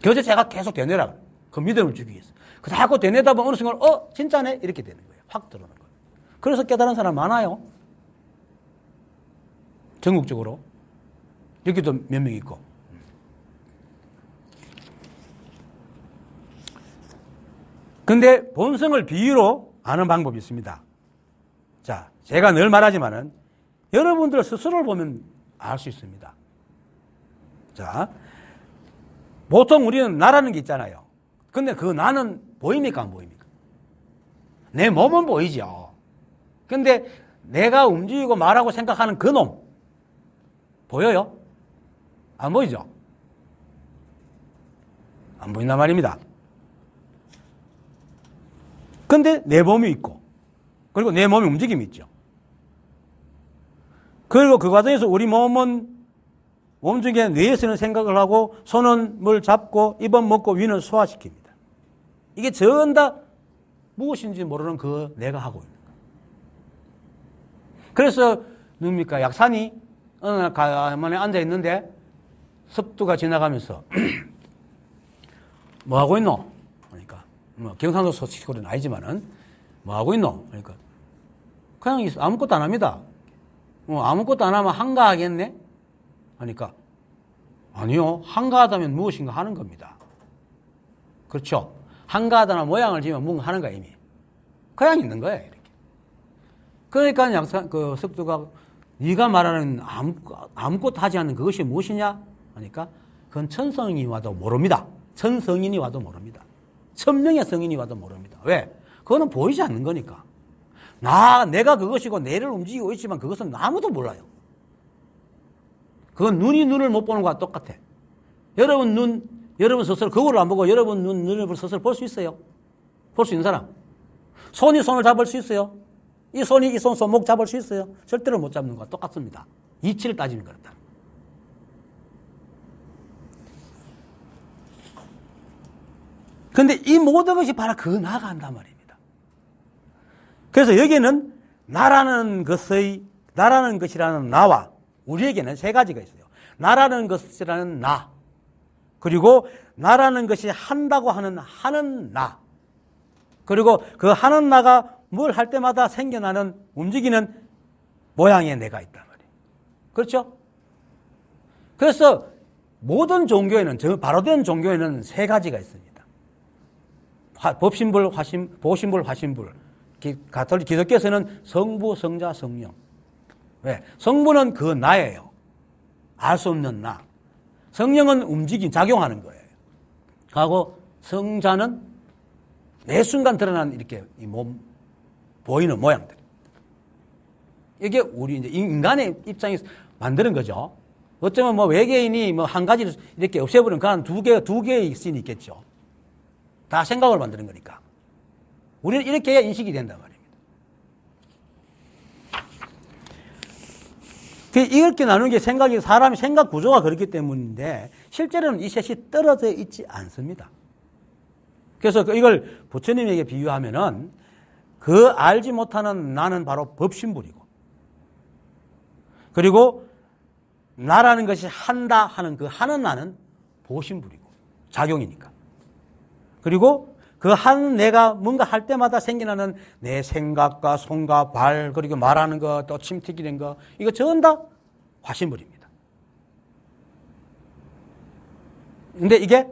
그래서 제가 계속 되뇌라. 그 믿음을 주기 위해서. 그 자꾸 되뇌다 보면 어느 순간 진짜네 이렇게 되는 거예요. 확 들어오는 거예요. 그래서 깨달은 사람 많아요. 전국적으로. 여기도 몇 명 있고. 근데 본성을 비유로 아는 방법이 있습니다. 자, 제가 늘 말하지만은 여러분들 스스로를 보면 알 수 있습니다. 자, 보통 우리는 나라는 게 있잖아요. 근데 그 나는 보입니까? 안 보입니까? 내 몸은 보이죠. 근데 내가 움직이고 말하고 생각하는 그 놈 보여요? 안 보이죠? 안 보인단 말입니다. 근데 내 몸이 있고 그리고 내 몸의 움직임이 있죠. 그리고 그 과정에서 우리 몸은 몸 중에 뇌에서는 생각을 하고 손은 뭘 잡고 입은 먹고 위는 소화시킵니다. 이게 전 다 무엇인지 모르는 그 내가 하고 있는 거예요. 그래서 누굽니까? 약산이 어느 날 가만히 앉아 있는데 습두가 지나가면서 뭐 하고 있노? 그러니까 뭐 경상도 소식으로는 아니지만은 뭐 하고 있노? 그러니까 그냥 아무것도 안 합니다. 아무것도 안 하면 한가하겠네? 하니까 아니요. 한가하다면 무엇인가 하는 겁니다. 그렇죠? 한가하다나 모양을 지으면 뭔가 하는 거야 이미. 그냥 있는 거예요. 이렇게. 그러니까 약산 그 습두가 네가 말하는 아무것도 하지 않는 그것이 무엇이냐? 하니까 그건 천성인이 와도 모릅니다. 천성인이 와도 모릅니다. 천명의 성인이 와도 모릅니다. 왜? 그거는 보이지 않는 거니까. 내가 그것이고 내를 움직이고 있지만 그것은 아무도 몰라요. 그건 눈이 눈을 못 보는 거와 똑같아. 여러분 스스로 거울을 안 보고 여러분 눈을 스스로 볼 수 있어요? 볼 수 있는 사람? 손이 손을 잡을 수 있어요? 이 손이 이 손 손목 잡을 수 있어요? 절대로 못 잡는 거와 똑같습니다. 이치를 따지면 그렇다. 그런데 이 모든 것이 바로 그 나가 한단 말입니다. 그래서 여기는 나라는 것이라는 나와 우리에게는 세 가지가 있어요. 나라는 것이라는 나, 그리고 나라는 것이 한다고 하는 나, 그리고 그 하는 나가 뭘 할 때마다 생겨나는 움직이는 모양의 내가 있단 말이에요. 그렇죠? 그래서 모든 종교에는 바로된 종교에는 세 가지가 있습니다. 법신불, 보신불, 화신불. 가톨릭 기독교에서는 성부, 성자, 성령. 왜? 성부는 그 나예요. 알 수 없는 나. 성령은 작용하는 거예요. 하고 성자는 매 순간 드러나는 이렇게 이 몸, 보이는 모양들. 이게 우리 이제 인간의 입장에서 만드는 거죠. 어쩌면 뭐 외계인이 뭐 한 가지를 이렇게 없애버리면 그 한 두 개의 신이 있겠죠. 다 생각을 만드는 거니까. 우리는 이렇게 해야 인식이 된단 말입니다. 이렇게 나누는 게 사람의 생각 구조가 그렇기 때문인데, 실제로는 이 셋이 떨어져 있지 않습니다. 그래서 이걸 부처님에게 비유하면은 그 알지 못하는 나는 바로 법신불이고, 그리고 나라는 것이 한다 하는 그 하는 나는 보신불이고, 작용이니까. 그리고 그 한 내가 뭔가 할 때마다 생겨나는 내 생각과 손과 발, 그리고 말하는 거, 또 침 튀기는 거, 이거 전부 다 화신불입니다. 근데 이게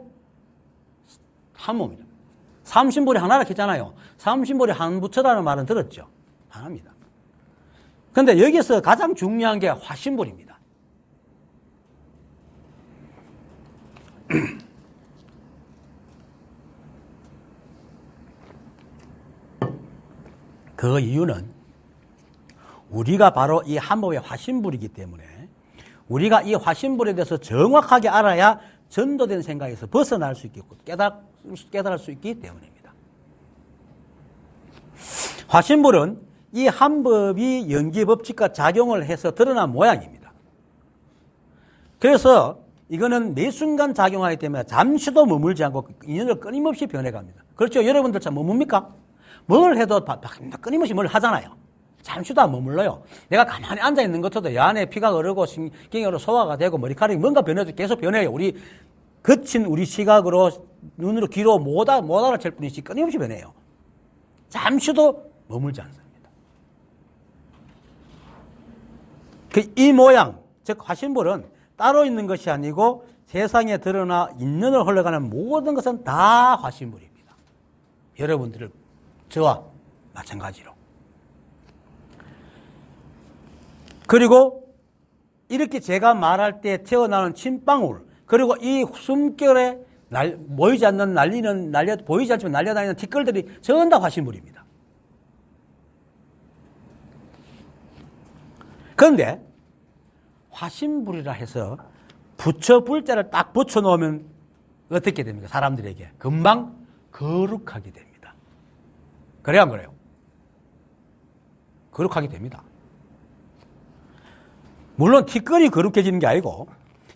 한 몸이다. 삼신불이 하나라 했잖아요. 삼신불이 한 부처라는 말은 들었죠? 하나입니다. 근데 여기서 가장 중요한 게 화신불입니다. 그 이유는 우리가 바로 이 한법의 화신불이기 때문에 우리가 이 화신불에 대해서 정확하게 알아야 전도된 생각에서 벗어날 수 있겠고 깨달을 수 있기 때문입니다. 화신불은 이 한법이 연기법칙과 작용을 해서 드러난 모양입니다. 그래서 이거는 매 순간 작용하기 때문에 잠시도 머물지 않고 인연을 끊임없이 변해갑니다. 그렇죠? 여러분들 참 머뭅니까? 뭘 해도 끊임없이 뭘 하잖아요. 잠시도 안 머물러요. 내가 가만히 앉아있는 것도 여 안에 피가 흐르고 신경으로 소화가 되고 머리카락이 뭔가 변해도 계속 변해요. 우리 거친 우리 시각으로 눈으로 귀로 못 알아챌 뿐이지 끊임없이 변해요. 잠시도 머물지 않습니다. 이 모양, 즉 화신불은 따로 있는 것이 아니고 세상에 드러나 인연을 흘러가는 모든 것은 다 화신불입니다. 여러분들을 저와 마찬가지로. 그리고 이렇게 제가 말할 때 튀어나오는 침방울, 그리고 이 숨결에 보이지 않는 보이지 않지만 날려다니는 티끌들이 전부 다 화신불입니다. 그런데 화신불이라 해서 부처불자를 딱 붙여놓으면 어떻게 됩니까? 사람들에게 금방 거룩하게 됩니다. 그래요, 안 그래요? 거룩하게 됩니다. 물론 티끌이 거룩해지는 게 아니고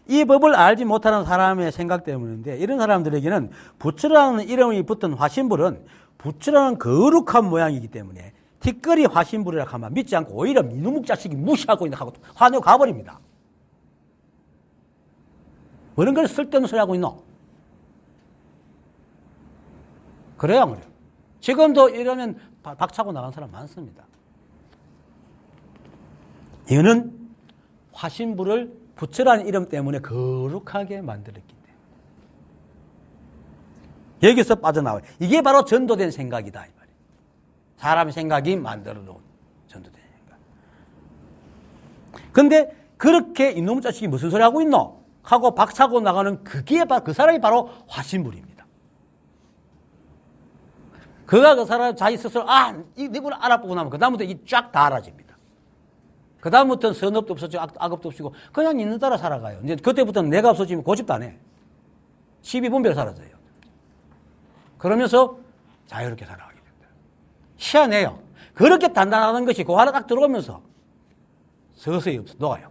이 법을 알지 못하는 사람의 생각 때문인데, 이런 사람들에게는 부처라는 이름이 붙은 화신불은 부처라는 거룩한 모양이기 때문에 티끌이 화신불이라고 하면 믿지 않고 오히려 이놈의 자식이 무시하고 있는 하고 화내고 가버립니다. 그런 걸 쓸데없는 소리 하고 있노? 그래요, 안 그래요? 지금도 이러면 박차고 나간 사람 많습니다. 이거는 화신불을 부처라는 이름 때문에 거룩하게 만들었기 때문에 여기서 빠져나와요. 이게 바로 전도된 생각이다, 이 말이에요. 사람의 생각이 만들어 놓은 전도된 생각. 근데 그렇게 이놈의 자식이 무슨 소리 하고 있노? 하고 박차고 나가는 그게 바로 그 사람이 바로 화신불입니다. 그가 그 사람 자기 스스로 이걸 알아보고 나면 그 다음부터 이 쫙 다 알아집니다. 그 다음부터는 선업도 없어지고 악업도 없어지고 그냥 있는 따라 살아가요. 이제 그때부터는 내가 없어지면 고집도 안 해. 시비분별 사라져요. 그러면서 자유롭게 살아가게 됩니다. 희한해요. 그렇게 단단하던 것이 그 하나 딱 들어오면서 서서히 녹아요.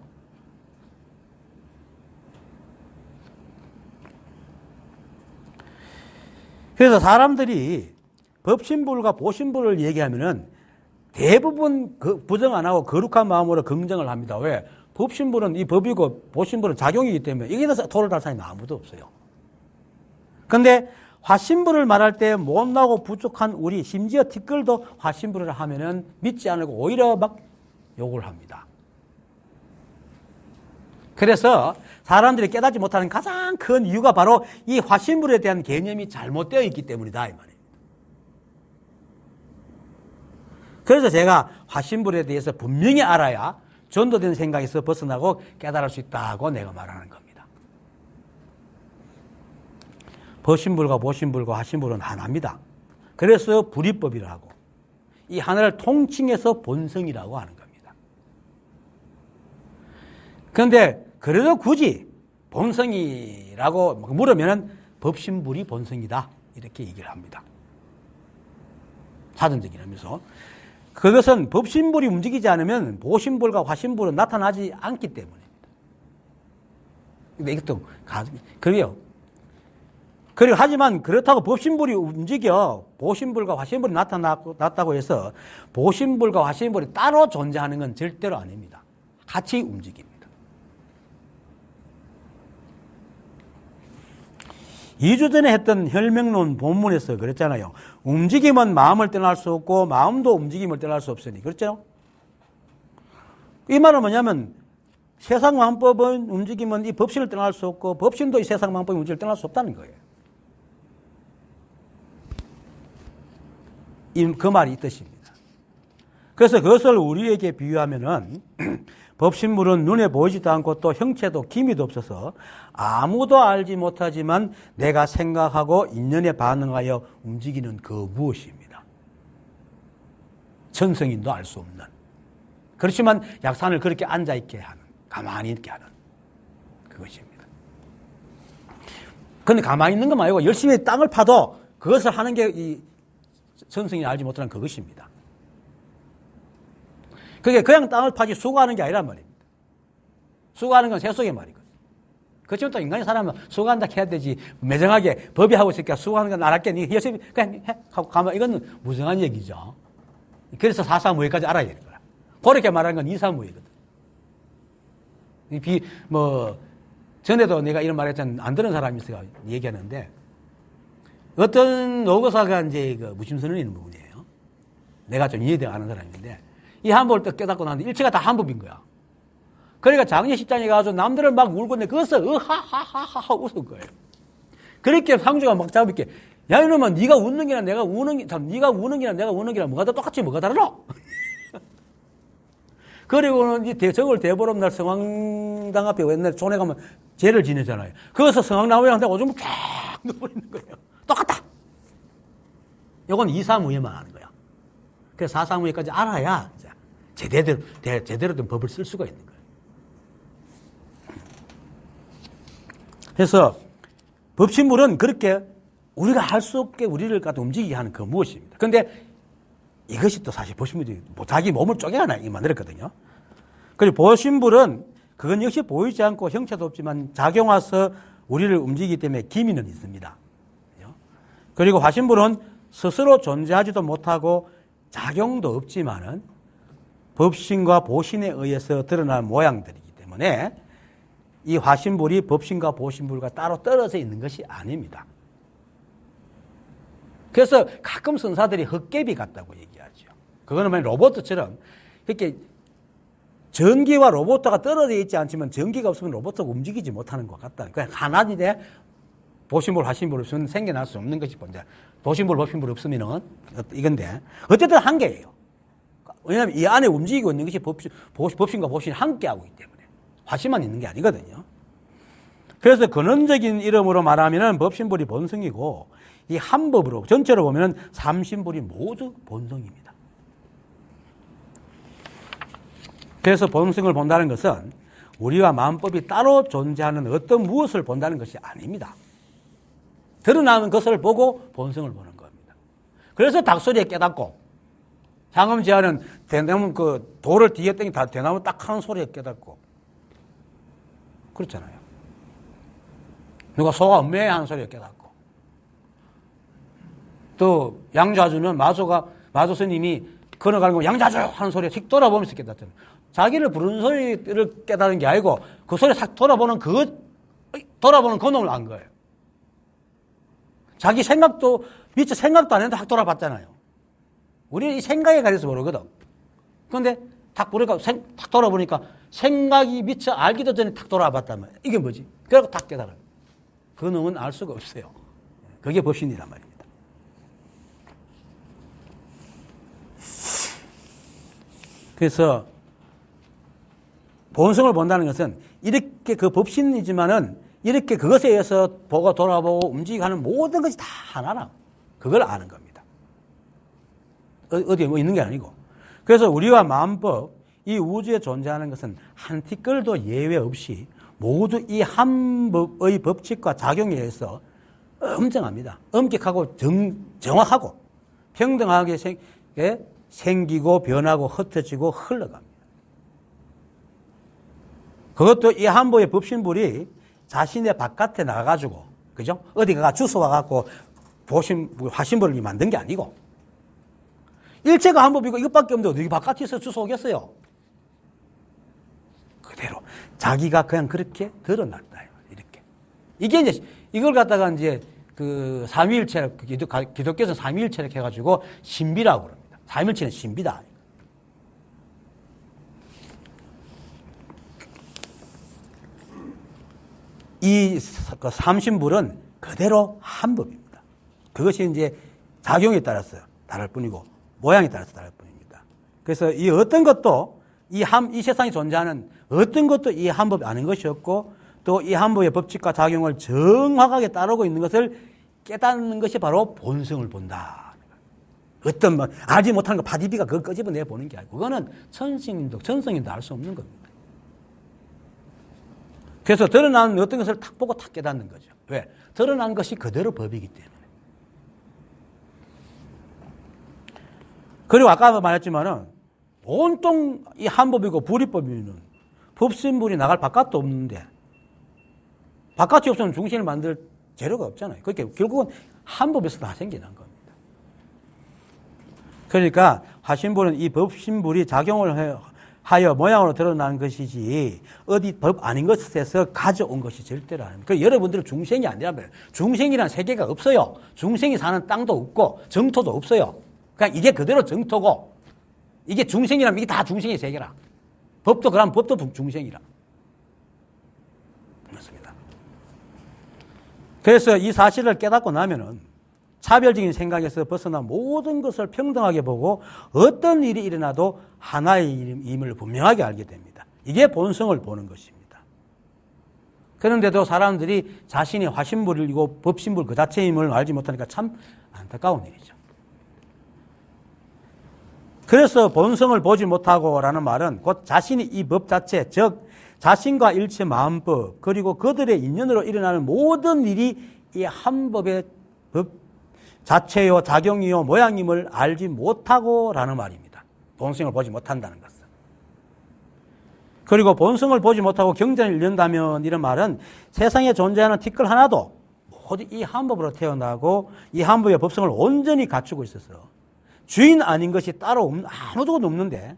그래서 사람들이 법신불과 보신불을 얘기하면은 대부분 부정 안 하고 거룩한 마음으로 긍정을 합니다. 왜? 법신불은 이 법이고 보신불은 작용이기 때문에 여기에 대해서 토를 달 사람이 아무도 없어요. 그런데 화신불을 말할 때 못나고 부족한 우리, 심지어 티끌도 화신불을 하면은 믿지 않고 오히려 막 욕을 합니다. 그래서 사람들이 깨닫지 못하는 가장 큰 이유가 바로 이 화신불에 대한 개념이 잘못되어 있기 때문이다, 이 말이에요. 그래서 제가 화신불에 대해서 분명히 알아야 전도된 생각에서 벗어나고 깨달을 수 있다고 내가 말하는 겁니다. 법신불과 보신불과 화신불은 하나입니다. 그래서 불이법이라고, 이 하나를 통칭해서 본성이라고 하는 겁니다. 그런데 그래도 굳이 본성이라고 물으면 법신불이 본성이다, 이렇게 얘기를 합니다. 사전적인 의미에서. 그것은 법신불이 움직이지 않으면 보신불과 화신불은 나타나지 않기 때문입니다. 근데 이것도 그래요. 그리고 하지만 그렇다고 법신불이 움직여 보신불과 화신불이 나타났다고 해서 보신불과 화신불이 따로 존재하는 건 절대로 아닙니다. 같이 움직입니다. 2주 전에 했던 혈명론 본문에서 그랬잖아요. 움직임은 마음을 떠날 수 없고 마음도 움직임을 떠날 수 없으니. 그렇죠? 이 말은 뭐냐면 세상 마음법은 움직임은 이 법신을 떠날 수 없고 법신도 이 세상 마음법의 움직임을 떠날 수 없다는 거예요. 그 말이 이 뜻입니다. 그래서 그것을 우리에게 비유하면은 법신물은 눈에 보이지도 않고 또 형체도 기미도 없어서 아무도 알지 못하지만 내가 생각하고 인연에 반응하여 움직이는 그 무엇입니다. 천성인도 알 수 없는. 그렇지만 약산을 그렇게 앉아있게 하는, 가만히 있게 하는 그것입니다. 그런데 가만히 있는 거 말고 열심히 땅을 파도 그것을 하는 게 이 천성이 알지 못하는 그것입니다. 그게 그냥 땅을 파지 수고하는 게 아니란 말입니다. 수고하는 건 세속의 말이거든요. 그렇지만 또 인간이 살아면 수고한다 해야 되지. 매정하게 법이 하고 있으니까 수고하는 건 안 할게. 니 열심히 그냥 해. 하고 가면 이건 무성한 얘기죠. 그래서 사사무예까지 알아야 되는 거야. 그렇게 말하는 건 이사무예거든. 전에도 내가 이런 말 했잖아. 안 들은 사람이 있어요. 얘기하는데. 어떤 노거사가 이제 무심선언이 있는 부분이에요. 내가 좀 이해되어 아는 사람인데. 이 한법을 딱 깨닫고 나는데 일체가 다 한법인 거야. 그러니까 장례식장에 가서 남들을 막 울고 있는데 그것을 으하하하하 웃을 거예요. 그렇게 상주가 막 잡을게. 야 이놈아 네가 웃는 게나 내가 우는 게 참 네가 우는 게나 내가 우는 게나 뭐가 다 똑같이 뭐가 다르노? 그리고는 이제 정월 대보름 날 성황당 앞에 옛날에 촌에 가면 제를 지내잖아요. 거기서 성황나무에 오줌을 쫙 넣어버리는 거예요. 똑같다. 이건 이사무예만 하는 거야. 그래서 사사무예까지 알아야 제대로 된 법을 쓸 수가 있는 거예요. 그래서 법신물은 그렇게 우리가 할 수 없게 우리를 갖다 움직이게 하는 그 무엇입니다. 그런데 이것이 또 사실 법신물이 자기 몸을 쪼개가나 만들었거든요. 그리고 보신물은 그건 역시 보이지 않고 형체도 없지만 작용해서 우리를 움직이기 때문에 기미는 있습니다. 그리고 화신물은 스스로 존재하지도 못하고 작용도 없지만은 법신과 보신에 의해서 드러난 모양들이기 때문에 이 화신불이 법신과 보신불과 따로 떨어져 있는 것이 아닙니다. 그래서 가끔 선사들이 헛개비 같다고 얘기하죠. 그거는 뭐 로봇처럼 이렇게 전기와 로봇가 떨어져 있지 않지만 전기가 없으면 로봇가 움직이지 못하는 것 같다. 그냥 하나인데 보신불, 화신불 없으면 생겨날 수 없는 것이 본다. 보신불, 법신불 없으면은 이건데 어쨌든 한계예요. 왜냐하면 이 안에 움직이고 있는 것이 법신과 보신이 함께하고 있기 때문에 화신만 있는 게 아니거든요. 그래서 근원적인 이름으로 말하면은 법신불이 본성이고 이 한법으로 전체로 보면은 삼신불이 모두 본성입니다. 그래서 본성을 본다는 것은 우리와 마음법이 따로 존재하는 어떤 무엇을 본다는 것이 아닙니다. 드러나는 것을 보고 본성을 보는 겁니다. 그래서 닭소리에 깨닫고 향음지하는 대나무 돌을 뒤에 땡기 다 대나무 딱 하는 소리에 깨닫고 그렇잖아요. 누가 소가 매 하는 소리에 깨닫고 또 양자주는 마조 스님이 걸어가는 거 양자주 하는 소리에 휙 돌아보면서 깨닫잖아요. 자기를 부르는 소리를 깨닫는 게 아니고 그 소리에 싹 돌아보는 그 놈을 안 거예요. 자기 생각도 미처 생각도 안 했는데 확 돌아봤잖아요. 우리는 이 생각에 관해서 모르거든. 그런데 탁 보니까 탁 돌아보니까 생각이 미처 알기도 전에 탁 돌아봤다면 이게 뭐지? 그래서 탁 깨달아요. 그 놈은 알 수가 없어요. 그게 법신이란 말입니다. 그래서 본성을 본다는 것은 이렇게 그 법신이지만은 이렇게 그것에 의해서 보고 돌아보고 움직이고 하는 모든 것이 다 하나라. 그걸 아는 겁니다. 어디에 뭐 있는 게 아니고. 그래서 우리와 마음법, 이 우주에 존재하는 것은 한 티끌도 예외 없이 모두 이 한 법의 법칙과 작용에 의해서 엄정합니다. 엄격하고 정확하고 평등하게 생기고 변하고 흩어지고 흘러갑니다. 그것도 이 한법의 법신불이 자신의 바깥에 나가가지고 그죠? 어디가 주워 와갖고 화신벌을 만든 게 아니고. 일체가 한 법이고 이것밖에 없는데 어디 바깥에서 주워 오겠어요? 그대로. 자기가 그냥 그렇게 드러났다. 이렇게. 이게 이제, 이걸 갖다가 이제 그 삼위일체력, 기독교에서 삼위일체력 해가지고 신비라고 그럽니다. 삼위일체는 신비다. 이 삼신불은 그대로 한 법입니다. 그것이 이제 작용에 따라서 다를 뿐이고 모양에 따라서 다를 뿐입니다. 그래서 이 어떤 것도 이 세상에 존재하는 어떤 것도 이 한 법이 아닌 것이었고 또 이 한 법의 법칙과 작용을 정확하게 따르고 있는 것을 깨닫는 것이 바로 본성을 본다. 어떤 알지 못하는 거 파디비가 그걸 끄집어내 보는 게 아니고 그거는 천성인도 알 수 없는 겁니다. 그래서 드러나는 어떤 것을 탁 보고 탁 깨닫는 거죠. 왜? 드러난 것이 그대로 법이기 때문에. 그리고 아까 말했지만은 온통 이 한법이고 불이법이면 법신불이 나갈 바깥도 없는데 바깥이 없으면 중심을 만들 재료가 없잖아요. 그렇게 결국은 한법에서 다 생겨난 겁니다. 그러니까 화신불은 이 법신불이 작용을 하여 모양으로 드러난 것이지 어디 법 아닌 것에서 가져온 것이 절대로 아닙니다. 그러니까 여러분들은 중생이 아니라면 중생이란 세계가 없어요. 중생이 사는 땅도 없고 정토도 없어요. 그러니까 이게 그대로 정토고 이게 중생이라면 이게 다 중생의 세계라. 법도 그럼 법도 중생이라. 그렇습니다. 그래서 이 사실을 깨닫고 나면은 차별적인 생각에서 벗어나 모든 것을 평등하게 보고 어떤 일이 일어나도 하나의 임을 분명하게 알게 됩니다. 이게 본성을 보는 것입니다. 그런데도 사람들이 자신이 화신불이고 법신불 그 자체임을 알지 못하니까 참 안타까운 일이죠. 그래서 본성을 보지 못하고 라는 말은 곧 자신이 이 법 자체, 즉 자신과 일체 마음법 그리고 그들의 인연으로 일어나는 모든 일이 이 한 법의 법 자체요 작용이요 모양임을 알지 못하고 라는 말입니다. 본성을 보지 못한다는 것은. 그리고 본성을 보지 못하고 경전을 읽는다면 이런 말은 세상에 존재하는 티끌 하나도 모두 이 한 법으로 태어나고 이 한 법의 법성을 온전히 갖추고 있어서 주인 아닌 것이 따로 아무도 없는데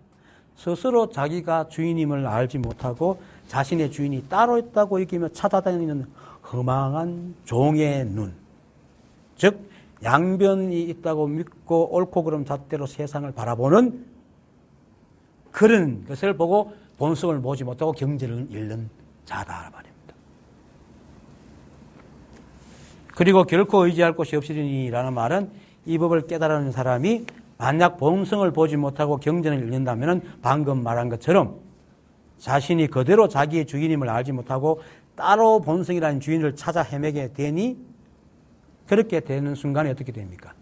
스스로 자기가 주인임을 알지 못하고 자신의 주인이 따로 있다고 여기며 찾아다니는 허망한 종의 눈. 즉 양변이 있다고 믿고 옳고 그름 잣대로 세상을 바라보는 그런 것을 보고 본성을 보지 못하고 경전을 읽는 자다 말입니다. 그리고 결코 의지할 곳이 없으리니라는 말은 이 법을 깨달은 사람이 만약 본성을 보지 못하고 경전을 읽는다면 방금 말한 것처럼 자신이 그대로 자기의 주인임을 알지 못하고 따로 본성이라는 주인을 찾아 헤매게 되니 그렇게 되는 순간에 어떻게 됩니까?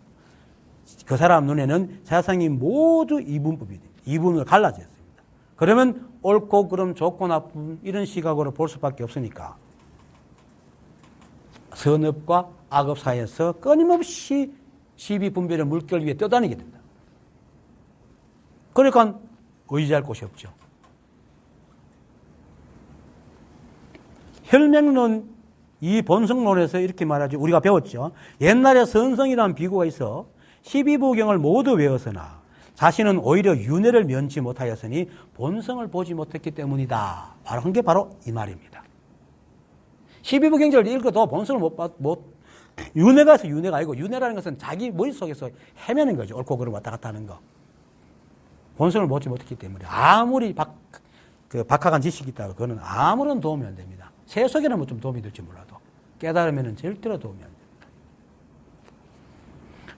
그 사람 눈에는 세상이 모두 이분법이 됩니다. 이분으로 갈라져 있습니다. 그러면 옳고 그름 좋고 나쁜 이런 시각으로 볼 수밖에 없으니까 선업과 악업 사이에서 끊임없이 시비 분별의 물결 위에 떠다니게 된다. 그러니까 의지할 곳이 없죠. 혈맹론, 이 본성론에서 이렇게 말하지 우리가 배웠죠. 옛날에 선성이라는 비구가 있어 12부경을 모두 외웠으나 자신은 오히려 윤회를 면치 못하였으니 본성을 보지 못했기 때문이다. 바로 한 게 바로 이 말입니다. 12부경절을 읽어도 본성을 윤회가 있어 윤회가 아니고 윤회라는 것은 자기 머릿속에서 헤매는 거죠. 옳고 그름 왔다 갔다 하는 거. 본성을 보지 못했기 때문에 아무리 박학한 지식이 있다고 그거는 아무런 도움이 안 됩니다. 세속에는 뭐 좀 도움이 될지 몰라도 깨달으면 절대로 도움이 안 됩니다.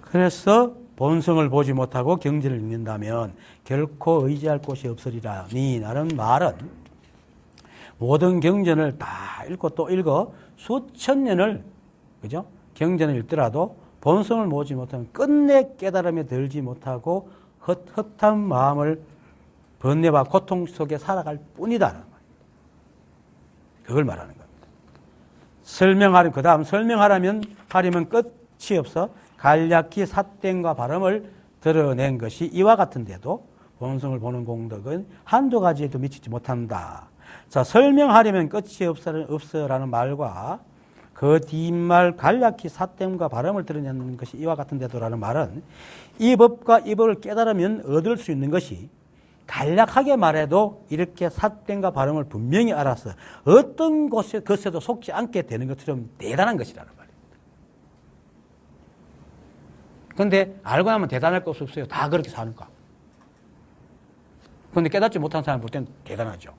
그래서 본성을 보지 못하고 경전을 읽는다면 결코 의지할 곳이 없으리라. 라는 말은 모든 경전을 다 읽고 또 읽어 수천 년을 그죠? 경전을 읽더라도 본성을 보지 못하면 끝내 깨달음에 들지 못하고 헛헛한 마음을 번뇌와 고통 속에 살아갈 뿐이다. 그걸 말하는 겁니다. 그 다음 하려면 끝이 없어 간략히 삿됨과 발음을 드러낸 것이 이와 같은데도 본성을 보는 공덕은 한두 가지에도 미치지 못한다. 자, 설명하려면 끝이 없어라는 말과 그 뒷말 간략히 사tem과 발음을 드러내는 것이 이와 같은 데도라는 말은 이 법과 이 법을 깨달으면 얻을 수 있는 것이 간략하게 말해도 이렇게 사tem과 발음을 분명히 알아서 어떤 것에도 속지 않게 되는 것처럼 대단한 것이라는 말입니다. 그런데 알고 나면 대단할 것이 없어요. 다 그렇게 사는가. 그런데 깨닫지 못한 사람 볼 때는 대단하죠.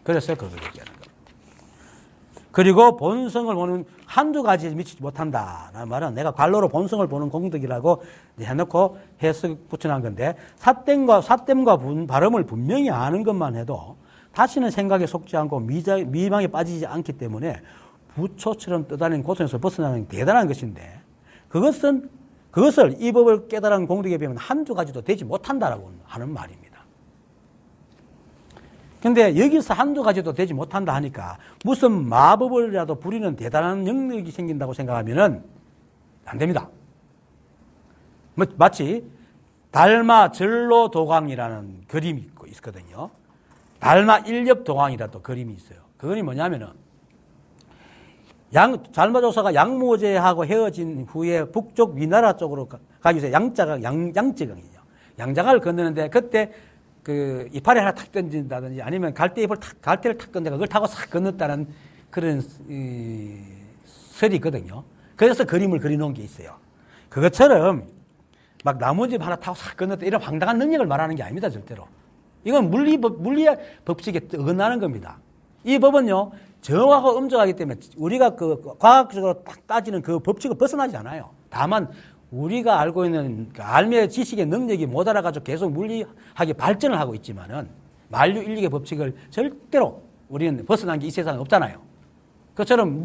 그래서 그걸 얘기하는 겁니다. 그리고 본성을 보는 한두 가지에 미치지 못한다라는 말은 내가 관로로 본성을 보는 공덕이라고 해놓고 해석 붙여놓은 건데 사tem과 발음을 분명히 아는 것만 해도 다시는 생각에 속지 않고 미망에 빠지지 않기 때문에 부초처럼 떠다니는 고통에서 벗어나는 대단한 것인데 그것을 이 법을 깨달은 공덕에 비하면 한두 가지도 되지 못한다라고 하는 말입니다. 근데 여기서 한두 가지도 되지 못한다 하니까 무슨 마법을라도 부리는 대단한 능력이 생긴다고 생각하면은 안 됩니다. 마치 달마 절로 도광이라는 그림이 있거든요. 달마 일엽 도광이라도 그림이 있어요. 그림이 뭐냐면은 달마조사가 양모제하고 헤어진 후에 북쪽 위나라 쪽으로 가기 위해서 양쯔강이죠. 양자강을 건너는데 그때 그 이파리 하나 탁 던진다든지 아니면 갈대를 탁 건너가 그걸 타고 싹 건넜다는 그런 설이 있거든요. 그래서 그림을 그려놓은 게 있어요. 그것처럼 막 나무집 하나 타고 싹 건넜다 이런 황당한 능력을 말하는 게 아닙니다. 절대로. 이건 물리의 법칙에 어긋나는 겁니다. 이 법은요 정하고 엄정하기 때문에 우리가 그 과학적으로 딱 따지는 그 법칙을 벗어나지 않아요. 다만 우리가 알고 있는 그 알미의 지식의 능력이 모자라가지고 계속 물리학이 발전을 하고 있지만은 만류 인력의 법칙을 절대로 우리는 벗어난 게 이 세상에 없잖아요. 그처럼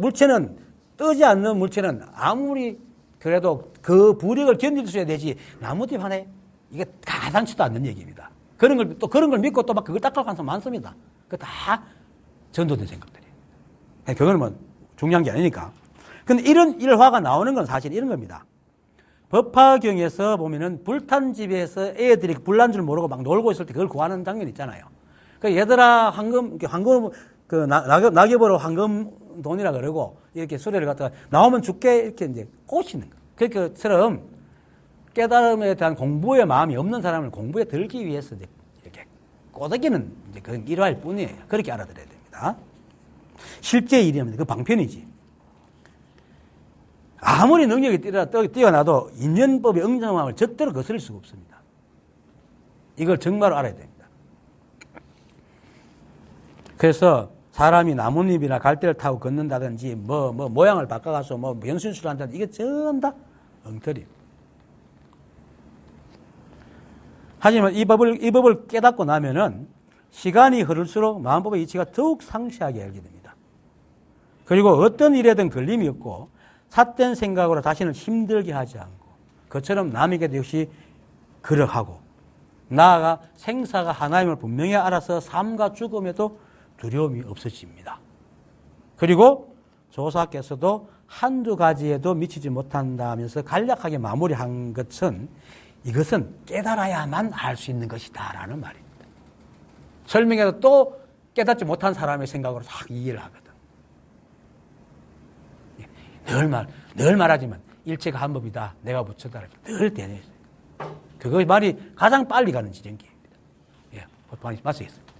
물체는 뜨지 않는 물체는 아무리 그래도 그 부력을 견딜 되지 나무잎 하나에 이게 가당치도 않는 얘기입니다. 그런 걸 믿고 또 막 그걸 닦아가는 사람 많습니다. 그 다 전도된 생각들이에요. 그거는 뭐 중요한 게 아니니까. 근데 이런 일화가 나오는 건 사실 이런 겁니다. 법화경에서 보면은 불탄 집에서 애들이 불난 줄 모르고 막 놀고 있을 때 그걸 구하는 장면 있잖아요. 그 얘들아 황금 낙엽으로 황금 돈이라 그러고 이렇게 수레를 갖다가 나오면 죽게 이렇게 이제 꼬시는 거. 그처럼 깨달음에 대한 공부의 마음이 없는 사람을 공부에 들기 위해서 이제 이렇게 꼬드기는 이제 그런 일화일 뿐이에요. 그렇게 알아들어야 됩니다. 실제 일이랍니다. 그 방편이지. 아무리 능력이 뛰어나도 인연법의 응정함을 절대로 거스릴 수가 없습니다. 이걸 정말로 알아야 됩니다. 그래서 사람이 나뭇잎이나 갈대를 타고 걷는다든지 모양을 바꿔가서 연신술을 한다든지 이게 전부 다 엉터리. 하지만 이 법을 깨닫고 나면은 시간이 흐를수록 마음법의 이치가 더욱 상세하게 알게 됩니다. 그리고 어떤 일에든 걸림이 없고 삿된 생각으로 자신을 힘들게 하지 않고 그처럼 남에게도 역시 그러하고 나아가 생사가 하나임을 분명히 알아서 삶과 죽음에도 두려움이 없어집니다. 그리고 조사께서도 한두 가지에도 미치지 못한다 하면서 간략하게 마무리한 것은 이것은 깨달아야만 알 수 있는 것이다 라는 말입니다. 설명해도 또 깨닫지 못한 사람의 생각으로 싹 이해를 하거든. 늘 말하지만 일체가 한 법이다. 내가 붙였다. 늘 대뇌. 그거 말이 가장 빨리 가는 지경기입니다. 예, 마치겠습니다.